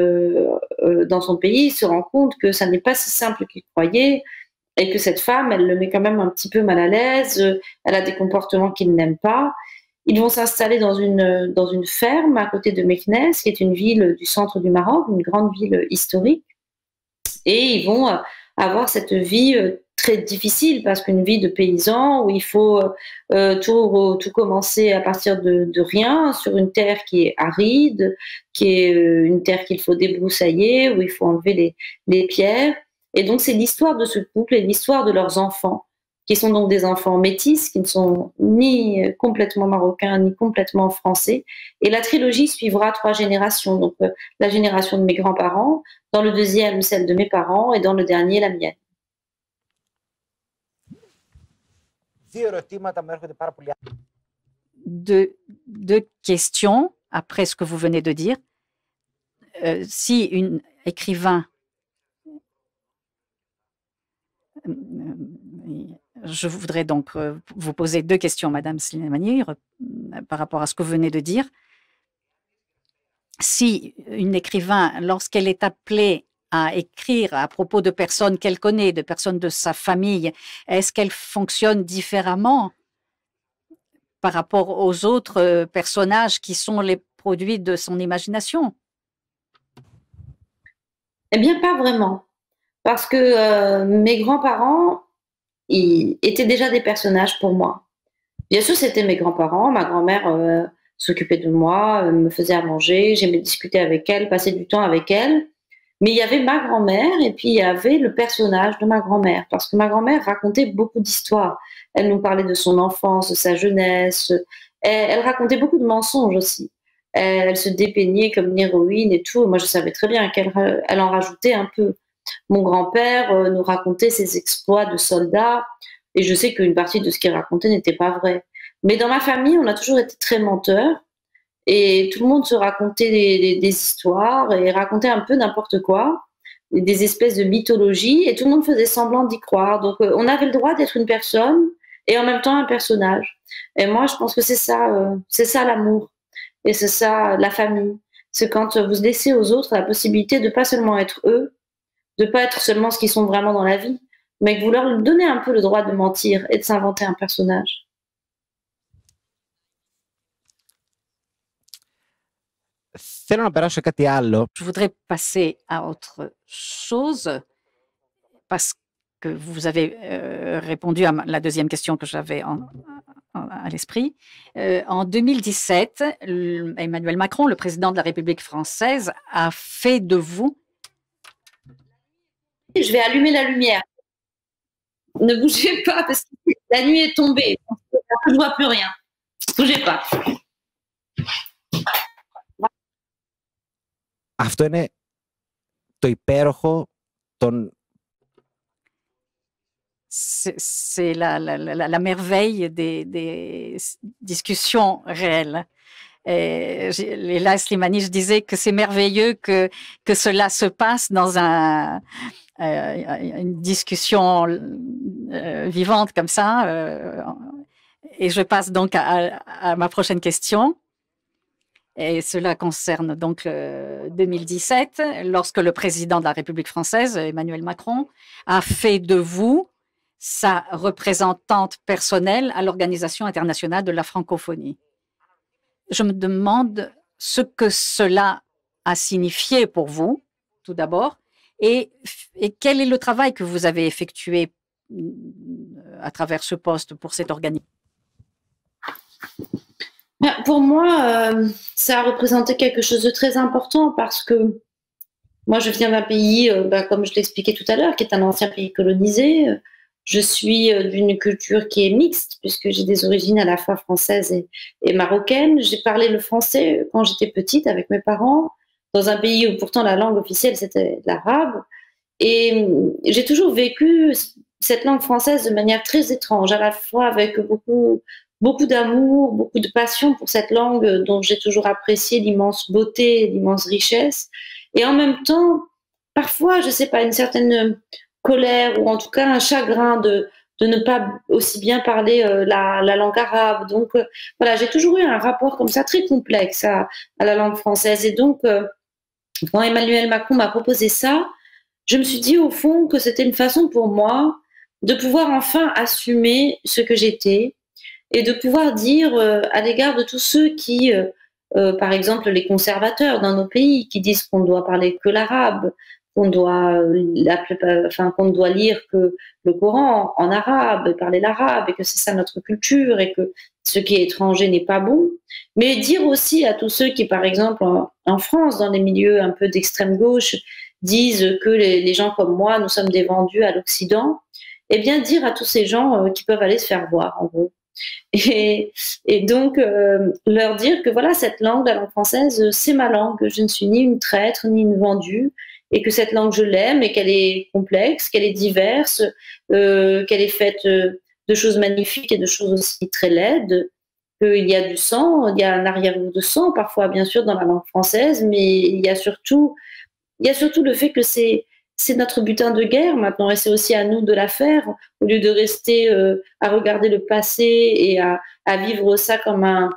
dans son pays, il se rend compte que ça n'est pas si simple qu'il croyait et que cette femme, elle le met quand même un petit peu mal à l'aise, elle a des comportements qu'il n'aime pas. Ils vont s'installer dans une ferme à côté de Meknès, qui est une ville du centre du Maroc, une grande ville historique. Et ils vont avoir cette vie très difficile, parce qu'une vie de paysan où il faut tout commencer à partir de rien, sur une terre qui est aride, qui est une terre qu'il faut débroussailler, où il faut enlever les pierres. Et donc c'est l'histoire de ce couple et l'histoire de leurs enfants, qui sont donc des enfants métis, qui ne sont ni complètement marocains, ni complètement français. Et la trilogie suivra 3 générations. Donc, la génération de mes grands-parents, dans le deuxième, celle de mes parents, et dans le dernier, la mienne. Deux questions, après ce que vous venez de dire. Si un écrivain Je voudrais donc vous poser deux questions, Madame Slimani, par rapport à ce que vous venez de dire. Si une écrivain, lorsqu'elle est appelée à écrire à propos de personnes qu'elle connaît, de personnes de sa famille, est-ce qu'elle fonctionne différemment par rapport aux autres personnages qui sont les produits de son imagination? Eh bien, pas vraiment. Parce que mes grands-parents étaient déjà des personnages pour moi. Bien sûr, c'était mes grands-parents. Ma grand-mère s'occupait de moi, me faisait à manger, j'aimais discuter avec elle, passer du temps avec elle. Mais il y avait ma grand-mère et puis il y avait le personnage de ma grand-mère. Parce que ma grand-mère racontait beaucoup d'histoires. Elle nous parlait de son enfance, de sa jeunesse. Elle racontait beaucoup de mensonges aussi. Elle se dépeignait comme une héroïne et tout. Moi, je savais très bien qu'elle en rajoutait un peu. Mon grand-père nous racontait ses exploits de soldat et je sais qu'une partie de ce qu'il racontait n'était pas vrai. Mais dans ma famille, on a toujours été très menteurs et tout le monde se racontait des histoires et racontait un peu n'importe quoi, des espèces de mythologies et tout le monde faisait semblant d'y croire. Donc on avait le droit d'être une personne et en même temps un personnage. Et moi, je pense que c'est ça l'amour et c'est ça la famille. C'est quand vous laissez aux autres la possibilité de pas seulement être eux, de pas être seulement ce qu'ils sont vraiment dans la vie, mais que vous leur donnez un peu le droit de mentir et de s'inventer un personnage. Je voudrais passer à autre chose parce que vous avez répondu à la deuxième question que j'avais à l'esprit. En 2017, Emmanuel Macron, le président de la République française, a fait de vous... Je vais allumer la lumière. Ne bougez pas parce que la nuit est tombée. Je ne vois plus rien. Ne bougez pas. Αυτό είναι το υπέροχο των... C'est la merveille des discussions réelles. Et là, Slimani, je disais que c'est merveilleux que cela se passe dans une discussion vivante comme ça. Et je passe donc à ma prochaine question. Et cela concerne donc 2017, lorsque le président de la République française, Emmanuel Macron, a fait de vous sa représentante personnelle à l'Organisation internationale de la francophonie. Je me demande ce que cela a signifié pour vous, tout d'abord, et quel est le travail que vous avez effectué à travers ce poste pour cette organisation? Pour moi, ça a représenté quelque chose de très important parce que moi, je viens d'un pays, comme je l'expliquais tout à l'heure, qui est un ancien pays colonisé. Je suis d'une culture qui est mixte puisque j'ai des origines à la fois françaises et marocaines. J'ai parlé le français quand j'étais petite avec mes parents, dans un pays où pourtant la langue officielle, c'était l'arabe. Et j'ai toujours vécu cette langue française de manière très étrange, à la fois avec beaucoup d'amour, beaucoup de passion pour cette langue dont j'ai toujours apprécié l'immense beauté, l'immense richesse. Et en même temps, parfois, je sais pas, une certaine colère ou en tout cas un chagrin de ne pas aussi bien parler la langue arabe. Donc voilà, j'ai toujours eu un rapport comme ça très complexe à la langue française. Et donc, quand Emmanuel Macron m'a proposé ça, je me suis dit au fond que c'était une façon pour moi de pouvoir enfin assumer ce que j'étais et de pouvoir dire à l'égard de tous ceux qui, par exemple les conservateurs dans nos pays, qui disent qu'on ne doit parler que l'arabe, qu'on ne doit lire que le Coran en arabe, parler l'arabe, et que c'est ça notre culture, et que ce qui est étranger n'est pas bon. Mais dire aussi à tous ceux qui, par exemple, en France, dans les milieux un peu d'extrême gauche, disent que les gens comme moi, nous sommes des vendus à l'Occident, eh bien dire à tous ces gens qui peuvent aller se faire voir, en gros. Et donc leur dire que voilà, cette langue, la langue française, c'est ma langue, je ne suis ni une traître ni une vendue, et que cette langue je l'aime et qu'elle est complexe, qu'elle est diverse, qu'elle est faite de choses magnifiques et de choses aussi très laides, qu'il y a du sang, il y a un arrière-goût de sang parfois bien sûr dans la langue française, mais il y a surtout le fait que c'est c'est notre butin de guerre maintenant et c'est aussi à nous de la faire au lieu de rester à regarder le passé et à vivre ça comme un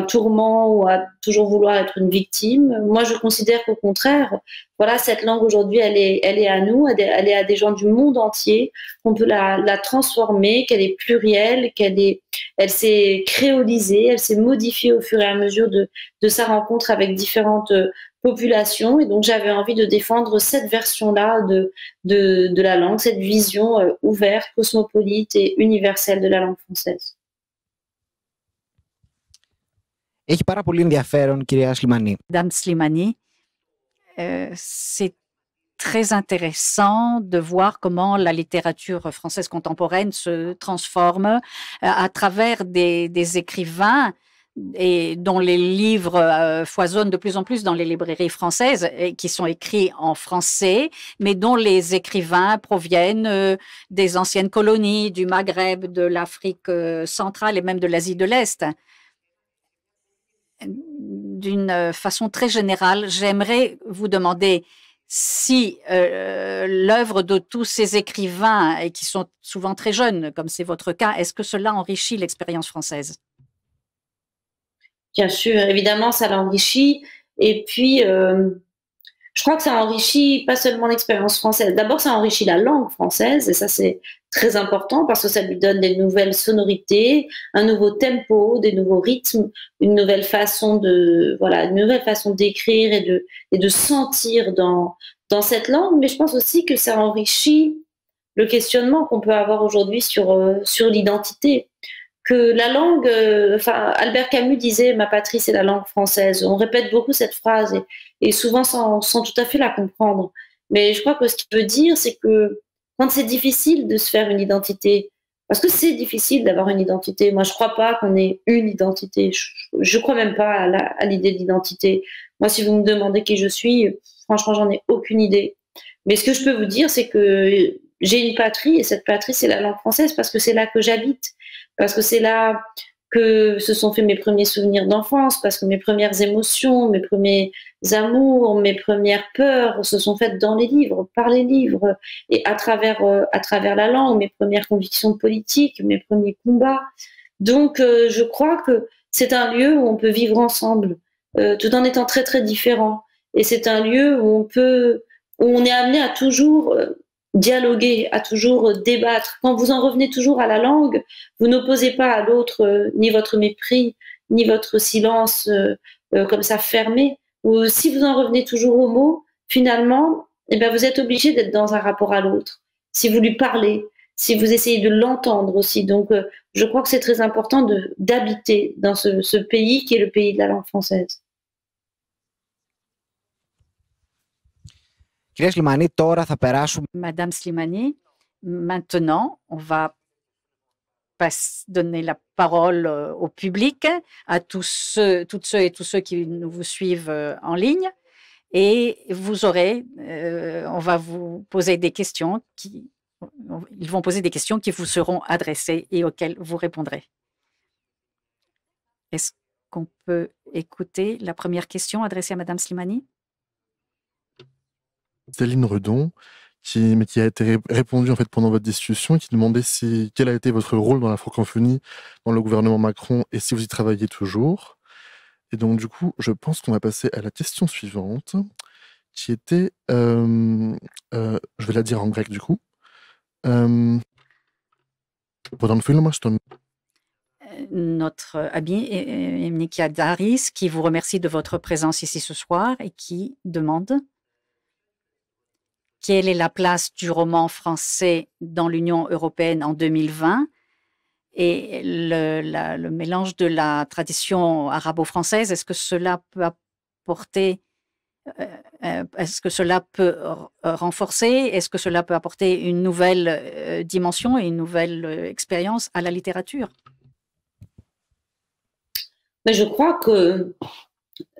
tourment ou à toujours vouloir être une victime. Moi, je considère qu'au contraire, voilà, cette langue aujourd'hui, elle est à nous, elle est à des gens du monde entier, qu'on peut la transformer, qu'elle est plurielle, elle s'est créolisée, elle s'est modifiée au fur et à mesure de sa rencontre avec différentes populations. Et donc, j'avais envie de défendre cette version-là de la langue, cette vision ouverte, cosmopolite et universelle de la langue française. Έχει πάρα πολύ ενδιαφέρον, κυρία Slimani. Madame Slimani, c'est très intéressant de voir comment la littérature française contemporaine se transforme à travers des écrivains et dont les livres foisonnent de plus en plus dans les librairies françaises et qui sont écrits en français, mais dont les écrivains proviennent des anciennes colonies, du Maghreb, de l'Afrique centrale et même de l'Asie de l'Est. D'une façon très générale, j'aimerais vous demander si l'œuvre de tous ces écrivains, et qui sont souvent très jeunes, comme c'est votre cas, est-ce que cela enrichit l'expérience française? Bien sûr, évidemment, ça l'enrichit. Et puis, je crois que ça enrichit pas seulement l'expérience française. D'abord, ça enrichit la langue française, et ça, c'est très important parce que ça lui donne des nouvelles sonorités, un nouveau tempo, des nouveaux rythmes, une nouvelle façon d'écrire et de sentir dans cette langue. Mais je pense aussi que ça enrichit le questionnement qu'on peut avoir aujourd'hui sur l'identité. Que la langue, Albert Camus disait « ma patrie, c'est la langue française ». On répète beaucoup cette phrase et souvent sans tout à fait la comprendre. Mais je crois que ce qu'il veut dire, c'est que quand c'est difficile de se faire une identité, parce que c'est difficile d'avoir une identité. Moi, je crois pas qu'on ait une identité. Je crois même pas à l'idée d'identité. Moi, si vous me demandez qui je suis, franchement, j'en ai aucune idée. Mais ce que je peux vous dire, c'est que j'ai une patrie et cette patrie, c'est la langue française parce que c'est là que j'habite, parce que c'est là que se sont faits mes premiers souvenirs d'enfance, parce que mes premières émotions, mes premiers amours, mes premières peurs se sont faites dans les livres, par les livres, et à travers la langue, mes premières convictions politiques, mes premiers combats. Donc, je crois que c'est un lieu où on peut vivre ensemble, tout en étant très, très différents. Et c'est un lieu où on est amené à toujours dialoguer, à toujours débattre. Quand vous en revenez toujours à la langue, vous n'opposez pas à l'autre ni votre mépris, ni votre silence comme ça fermé. Ou si vous en revenez toujours aux mots, finalement, eh ben, vous êtes obligé d'être dans un rapport à l'autre. Si vous lui parlez, si vous essayez de l'entendre aussi. Donc, je crois que c'est très important d'habiter dans ce pays qui est le pays de la langue française. Madame Slimani, maintenant, on va donner la parole au public, à toutes ceux et tous ceux qui nous suivent en ligne. Et vous aurez, on va vous poser des questions ils vont poser des questions qui vous seront adressées et auxquelles vous répondrez. Est-ce qu'on peut écouter la première question adressée à Madame Slimani? Céline Redon, qui a été répondue en fait pendant votre discussion, qui demandait quel a été votre rôle dans la francophonie dans le gouvernement Macron et si vous y travaillez toujours. Et donc du coup, je pense qu'on va passer à la question suivante, qui était, je vais la dire en grec du coup. Notre ami Nikiadaris, qui vous remercie de votre présence ici ce soir et qui demande quelle est la place du roman français dans l'Union européenne en 2020 et le mélange de la tradition arabo-française. Est-ce que cela peut apporter, est-ce que cela peut renforcer, est-ce que cela peut apporter une nouvelle dimension et une nouvelle expérience à la littérature? Mais je crois que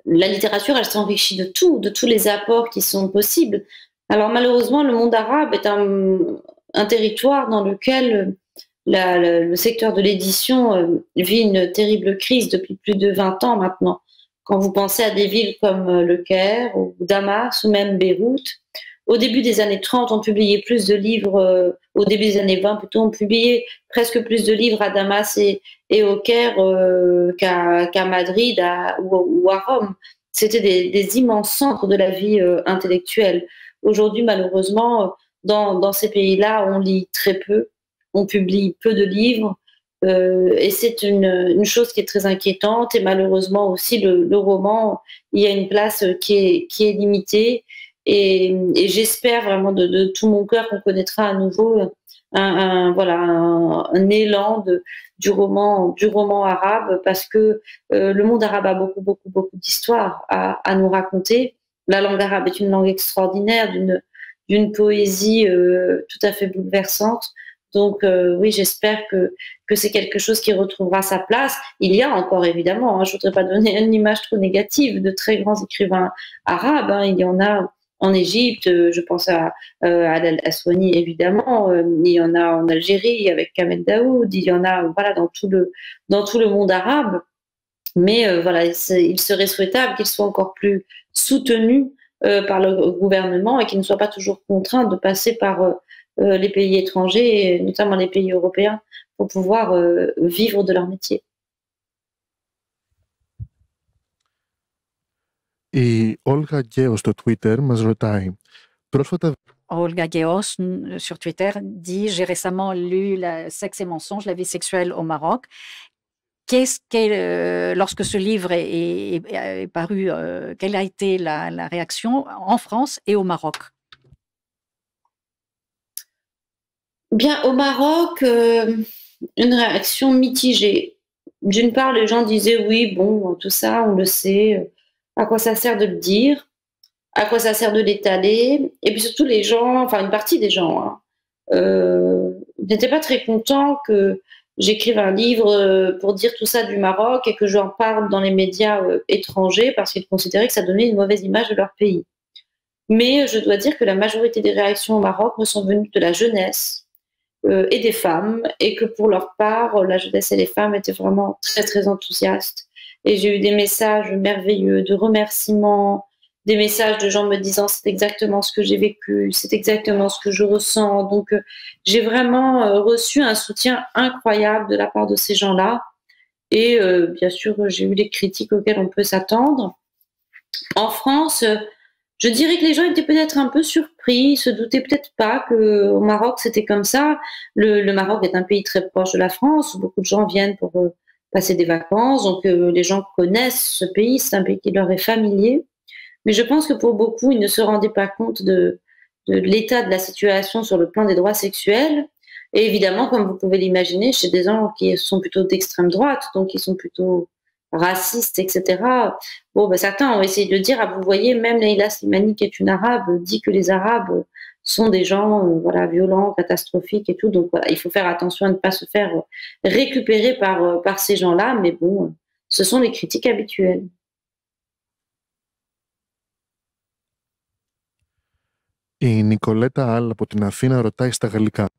la littérature, elle s'enrichit de tous les apports qui sont possibles. Alors malheureusement, le monde arabe est un territoire dans lequel le secteur de l'édition vit une terrible crise depuis plus de 20 ans maintenant. Quand vous pensez à des villes comme Le Caire ou Damas ou même Beyrouth, au début des années 30, on publiait plus de livres, au début des années 20 plutôt, on publiait presque plus de livres à Damas et au Caire qu'à Madrid ou à Rome. C'était des immenses centres de la vie intellectuelle. Aujourd'hui, malheureusement, dans ces pays-là, on lit très peu, on publie peu de livres, et c'est une chose qui est très inquiétante. Et malheureusement aussi, le roman, il y a une place qui est limitée. Et j'espère vraiment de tout mon cœur qu'on connaîtra à nouveau un élan du roman arabe, parce que le monde arabe a beaucoup d'histoires à nous raconter. La langue arabe est une langue extraordinaire, d'une poésie tout à fait bouleversante. Donc oui, j'espère que c'est quelque chose qui retrouvera sa place. Il y a encore évidemment, je voudrais pas donner une image trop négative, de très grands écrivains arabes. Il y en a en Égypte, je pense à Al-Aswani évidemment, il y en a en Algérie avec Kamel Daoud, il y en a dans tout le monde arabe. Mais il serait souhaitable qu'ils soient encore plus soutenus par le gouvernement et qu'ils ne soient pas toujours contraints de passer par les pays étrangers, et notamment les pays européens, pour pouvoir vivre de leur métier. Η Όλγα Γκέος στο Twitter μας ρωτάει πρόσφατα. Olga Guéos sur Twitter dit: j'ai récemment lu Sexe et mensonges, la vie sexuelle au Maroc. Lorsque ce livre est paru, quelle a été la réaction en France et au Maroc? Bien, au Maroc, une réaction mitigée. D'une part, les gens disaient oui, bon, tout ça, on le sait, à quoi ça sert de le dire, à quoi ça sert de l'étaler. Et puis surtout, les gens, enfin une partie des gens, n'étaient pas très contents que j'écrive un livre pour dire tout ça du Maroc et que j'en parle dans les médias étrangers, parce qu'ils considéraient que ça donnait une mauvaise image de leur pays. Mais je dois dire que la majorité des réactions au Maroc me sont venues de la jeunesse et des femmes, et que pour leur part, la jeunesse et les femmes étaient vraiment très très enthousiastes. Et j'ai eu des messages merveilleux de remerciements, des messages de gens me disant c'est exactement ce que j'ai vécu, c'est exactement ce que je ressens. Donc j'ai vraiment reçu un soutien incroyable de la part de ces gens-là. Et bien sûr, j'ai eu les critiques auxquelles on peut s'attendre. En France, je dirais que les gens étaient peut-être un peu surpris, se doutaient peut-être pas qu'au Maroc c'était comme ça. Le Maroc est un pays très proche de la France, où beaucoup de gens viennent pour passer des vacances, donc les gens connaissent ce pays, c'est un pays qui leur est familier. Mais je pense que pour beaucoup, ils ne se rendaient pas compte de l'état de la situation sur le plan des droits sexuels. Et évidemment, comme vous pouvez l'imaginer, chez des gens qui sont plutôt d'extrême droite, donc qui sont plutôt racistes, etc. Bon, certains ont essayé de dire, vous voyez, même Leïla Slimani, qui est une arabe, dit que les arabes sont des gens violents, catastrophiques et tout. Donc voilà, il faut faire attention à ne pas se faire récupérer par ces gens-là. Mais bon, ce sont les critiques habituelles. Η Νικολέτα Αλ από την Αθήνα ρωτάει στα γαλλικά.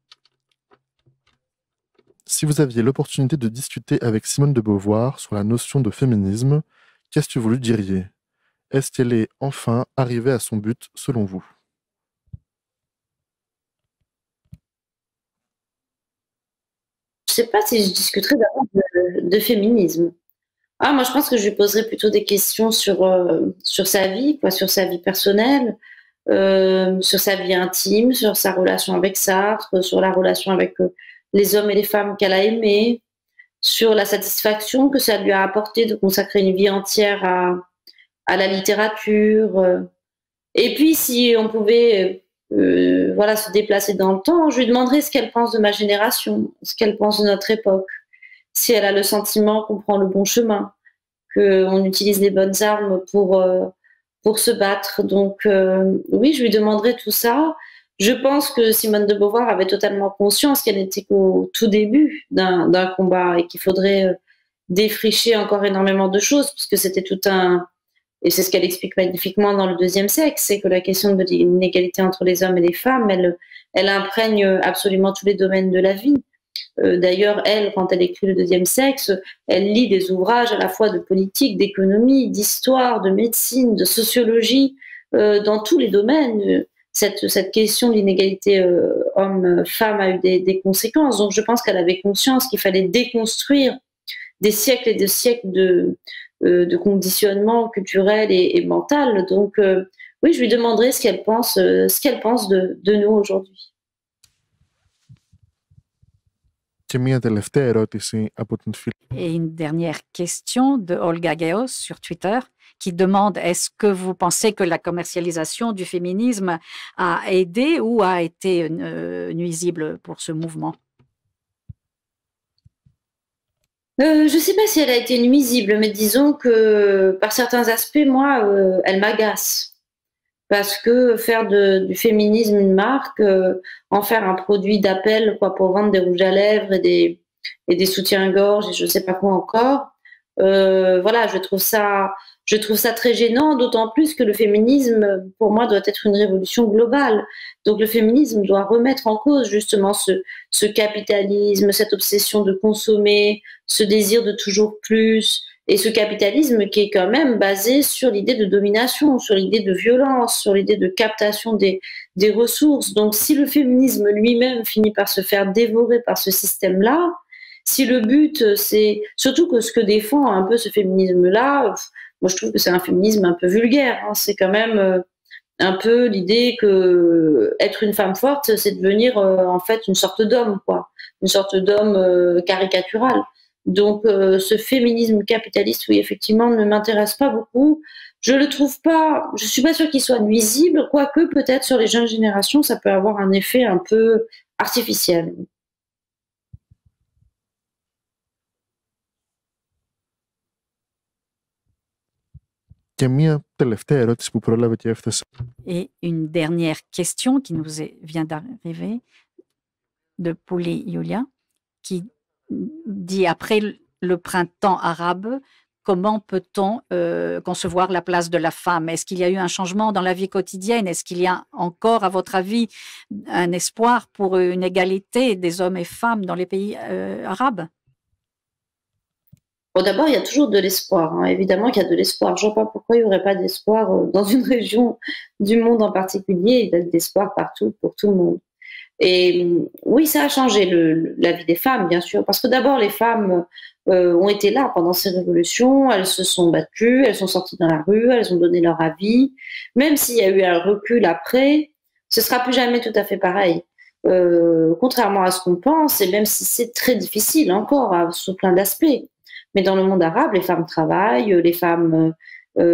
Si vous aviez l'opportunité de discuter avec Simone de Beauvoir sur la notion de féminisme, qu'est-ce que vous lui diriez? Est-ce qu'elle est enfin arrivée à son but, selon vous? Je ne sais pas si je discuterais d'abord de féminisme. Moi, je pense que je lui poserais plutôt des questions sur sa vie, sur sa vie personnelle, sur sa vie intime, sur sa relation avec Sartre, sur la relation avec les hommes et les femmes qu'elle a aimés, sur la satisfaction que ça lui a apporté de consacrer une vie entière à la littérature. Et puis, si on pouvait se déplacer dans le temps, je lui demanderais ce qu'elle pense de ma génération, ce qu'elle pense de notre époque, si elle a le sentiment qu'on prend le bon chemin, qu'on utilise les bonnes armes pour se battre. Donc oui, je lui demanderai tout ça. Je pense que Simone de Beauvoir avait totalement conscience qu'elle n'était qu'au tout début d'un combat et qu'il faudrait défricher encore énormément de choses, puisque c'était tout un... Et c'est ce qu'elle explique magnifiquement dans le Deuxième sexe, c'est que la question de l'inégalité entre les hommes et les femmes, elle imprègne absolument tous les domaines de la vie. D'ailleurs, elle, quand elle écrit le Deuxième sexe, elle lit des ouvrages à la fois de politique, d'économie, d'histoire, de médecine, de sociologie, dans tous les domaines. cette question de l'inégalité homme-femme a eu des conséquences. Donc je pense qu'elle avait conscience qu'il fallait déconstruire des siècles et des siècles de conditionnement culturel et mental. Donc oui, je lui demanderai ce qu'elle pense de nous aujourd'hui. Et une dernière question de Olga Geos sur Twitter qui demande: est-ce que vous pensez que la commercialisation du féminisme a aidé ou a été nuisible pour ce mouvement? Je ne sais pas si elle a été nuisible, mais disons que par certains aspects, moi, elle m'agace. Parce que faire du féminisme une marque, en faire un produit d'appel pour vendre des rouges à lèvres et des soutiens-gorge et je ne sais pas quoi encore, voilà, je trouve ça très gênant, d'autant plus que le féminisme, pour moi, doit être une révolution globale. Donc le féminisme doit remettre en cause justement ce capitalisme, cette obsession de consommer, ce désir de toujours plus, et ce capitalisme qui est quand même basé sur l'idée de domination, sur l'idée de violence, sur l'idée de captation des ressources. Donc si le féminisme lui-même finit par se faire dévorer par ce système-là, si le but c'est surtout que ce que défend un peu ce féminisme-là, moi je trouve que c'est un féminisme un peu vulgaire, hein. C'est quand même un peu l'idée que être une femme forte, c'est devenir en fait une sorte d'homme, quoi, une sorte d'homme caricatural. Donc ce féminisme capitaliste, oui, effectivement, ne m'intéresse pas beaucoup. Je le trouve pas, je suis pas sûre qu'il soit nuisible, quoique peut-être sur les jeunes générations, ça peut avoir un effet un peu artificiel. Et une dernière question qui vient d'arriver de Pouli Yulia, qui dit: après le printemps arabe, comment peut-on concevoir la place de la femme? Est-ce qu'il y a eu un changement dans la vie quotidienne? Est-ce qu'il y a encore, à votre avis, un espoir pour une égalité des hommes et femmes dans les pays arabes? Bon, d'abord, il y a toujours de l'espoir, hein. Évidemment qu'il y a de l'espoir. Je ne vois pas pourquoi il n'y aurait pas d'espoir dans une région du monde en particulier. Il y a de l'espoir partout, pour tout le monde. Et oui, ça a changé la vie des femmes, bien sûr, parce que d'abord, les femmes ont été là pendant ces révolutions, elles se sont battues, elles sont sorties dans la rue, elles ont donné leur avis. Même s'il y a eu un recul après, ce sera plus jamais tout à fait pareil. Contrairement à ce qu'on pense, et même si c'est très difficile encore, sous plein d'aspects. Mais dans le monde arabe, les femmes travaillent, les femmes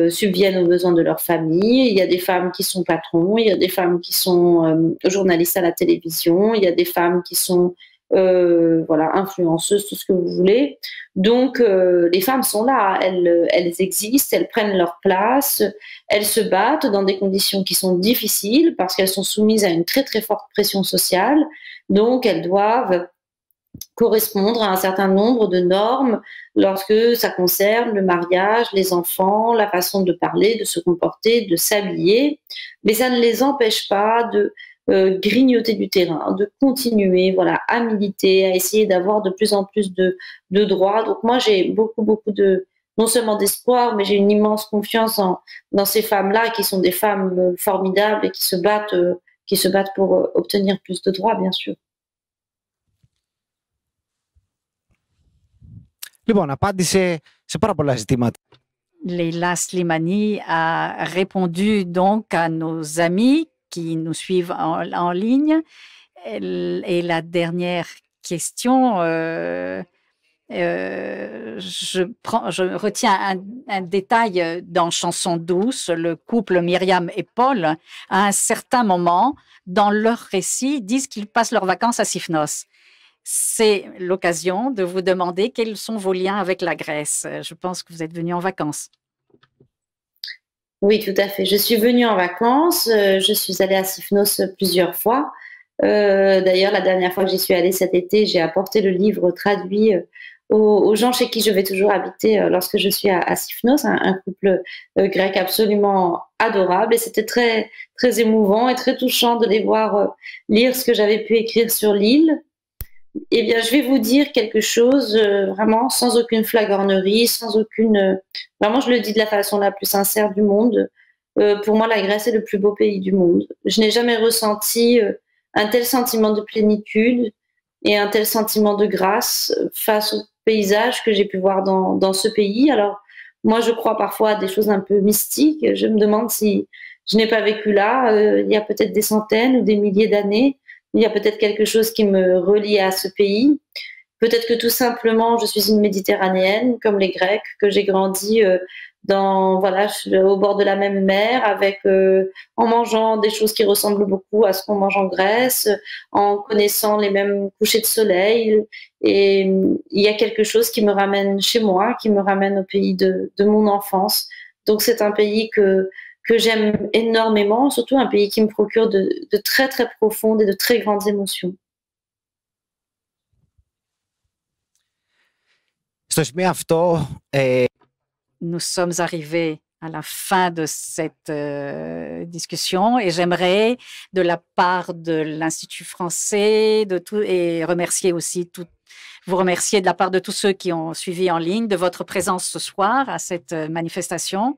subviennent aux besoins de leur famille. Il y a des femmes qui sont patrons, il y a des femmes qui sont journalistes à la télévision, il y a des femmes qui sont voilà, influenceuses, tout ce que vous voulez. Donc, les femmes sont là, elles existent, elles prennent leur place, elles se battent dans des conditions qui sont difficiles parce qu'elles sont soumises à une très très forte pression sociale. Donc, elles doivent correspondre à un certain nombre de normes lorsque ça concerne le mariage, les enfants, la façon de parler, de se comporter, de s'habiller. Mais ça ne les empêche pas de grignoter du terrain, de continuer, voilà, à militer, à essayer d'avoir de plus en plus de droits. Donc moi, j'ai beaucoup de, non seulement d'espoir, mais j'ai une immense confiance dans ces femmes-là qui sont des femmes formidables et qui se battent pour obtenir plus de droits, bien sûr. Λοιπόν, απάντησε σε πάρα πολλά ζητήματα. Leila Slimani a répondu donc à nos amis qui nous suivent en ligne. Et la dernière question, je retiens un détail dans Chanson douce. Le couple Myriam et Paul, à un certain moment, dans leur récit, disent qu'ils passent leurs vacances à Sifnos. C'est l'occasion de vous demander quels sont vos liens avec la Grèce. Je pense que vous êtes venu en vacances. Oui, tout à fait. Je suis venue en vacances. Je suis allée à Sifnos plusieurs fois. D'ailleurs, la dernière fois que j'y suis allée cet été, j'ai apporté le livre traduit aux gens chez qui je vais toujours habiter lorsque je suis à Sifnos, un couple grec absolument adorable. Et c'était très, très émouvant et très touchant de les voir lire ce que j'avais pu écrire sur l'île. Eh bien, je vais vous dire quelque chose vraiment sans aucune flagornerie, sans aucune... vraiment, je le dis de la façon la plus sincère du monde. pour moi, la Grèce est le plus beau pays du monde. Je n'ai jamais ressenti un tel sentiment de plénitude et un tel sentiment de grâce face au paysage que j'ai pu voir dans ce pays. Alors, moi, je crois parfois à des choses un peu mystiques. Je me demande si je n'ai pas vécu là, il y a peut-être des centaines ou des milliers d'années. Il y a peut-être quelque chose qui me relie à ce pays. Peut-être que tout simplement, je suis une Méditerranéenne, comme les Grecs, que j'ai grandi au bord de la même mer, en mangeant des choses qui ressemblent beaucoup à ce qu'on mange en Grèce, en connaissant les mêmes couchers de soleil. Et il y a quelque chose qui me ramène chez moi, qui me ramène au pays de mon enfance. Donc c'est un pays que j'aime énormément, surtout un pays qui me procure de très très profondes et de très grandes émotions. Nous sommes arrivés à la fin de cette discussion et j'aimerais, de la part de l'Institut français, et vous remercier de la part de tous ceux qui ont suivi en ligne de votre présence ce soir à cette manifestation.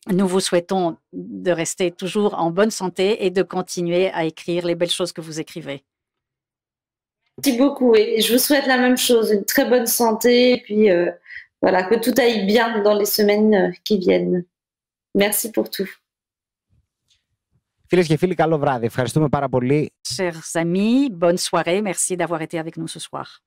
Nous vous souhaitons de rester toujours en bonne santé et de continuer à écrire les belles choses que vous écrivez. Merci beaucoup et je vous souhaite la même chose, une très bonne santé et puis voilà, que tout aille bien dans les semaines qui viennent. Merci pour tout. Φίλες και φίλοι, καλό βράδυ. Ευχαριστούμε πάρα πολύ. Chers amis, bonne soirée. Merci d'avoir été avec nous ce soir.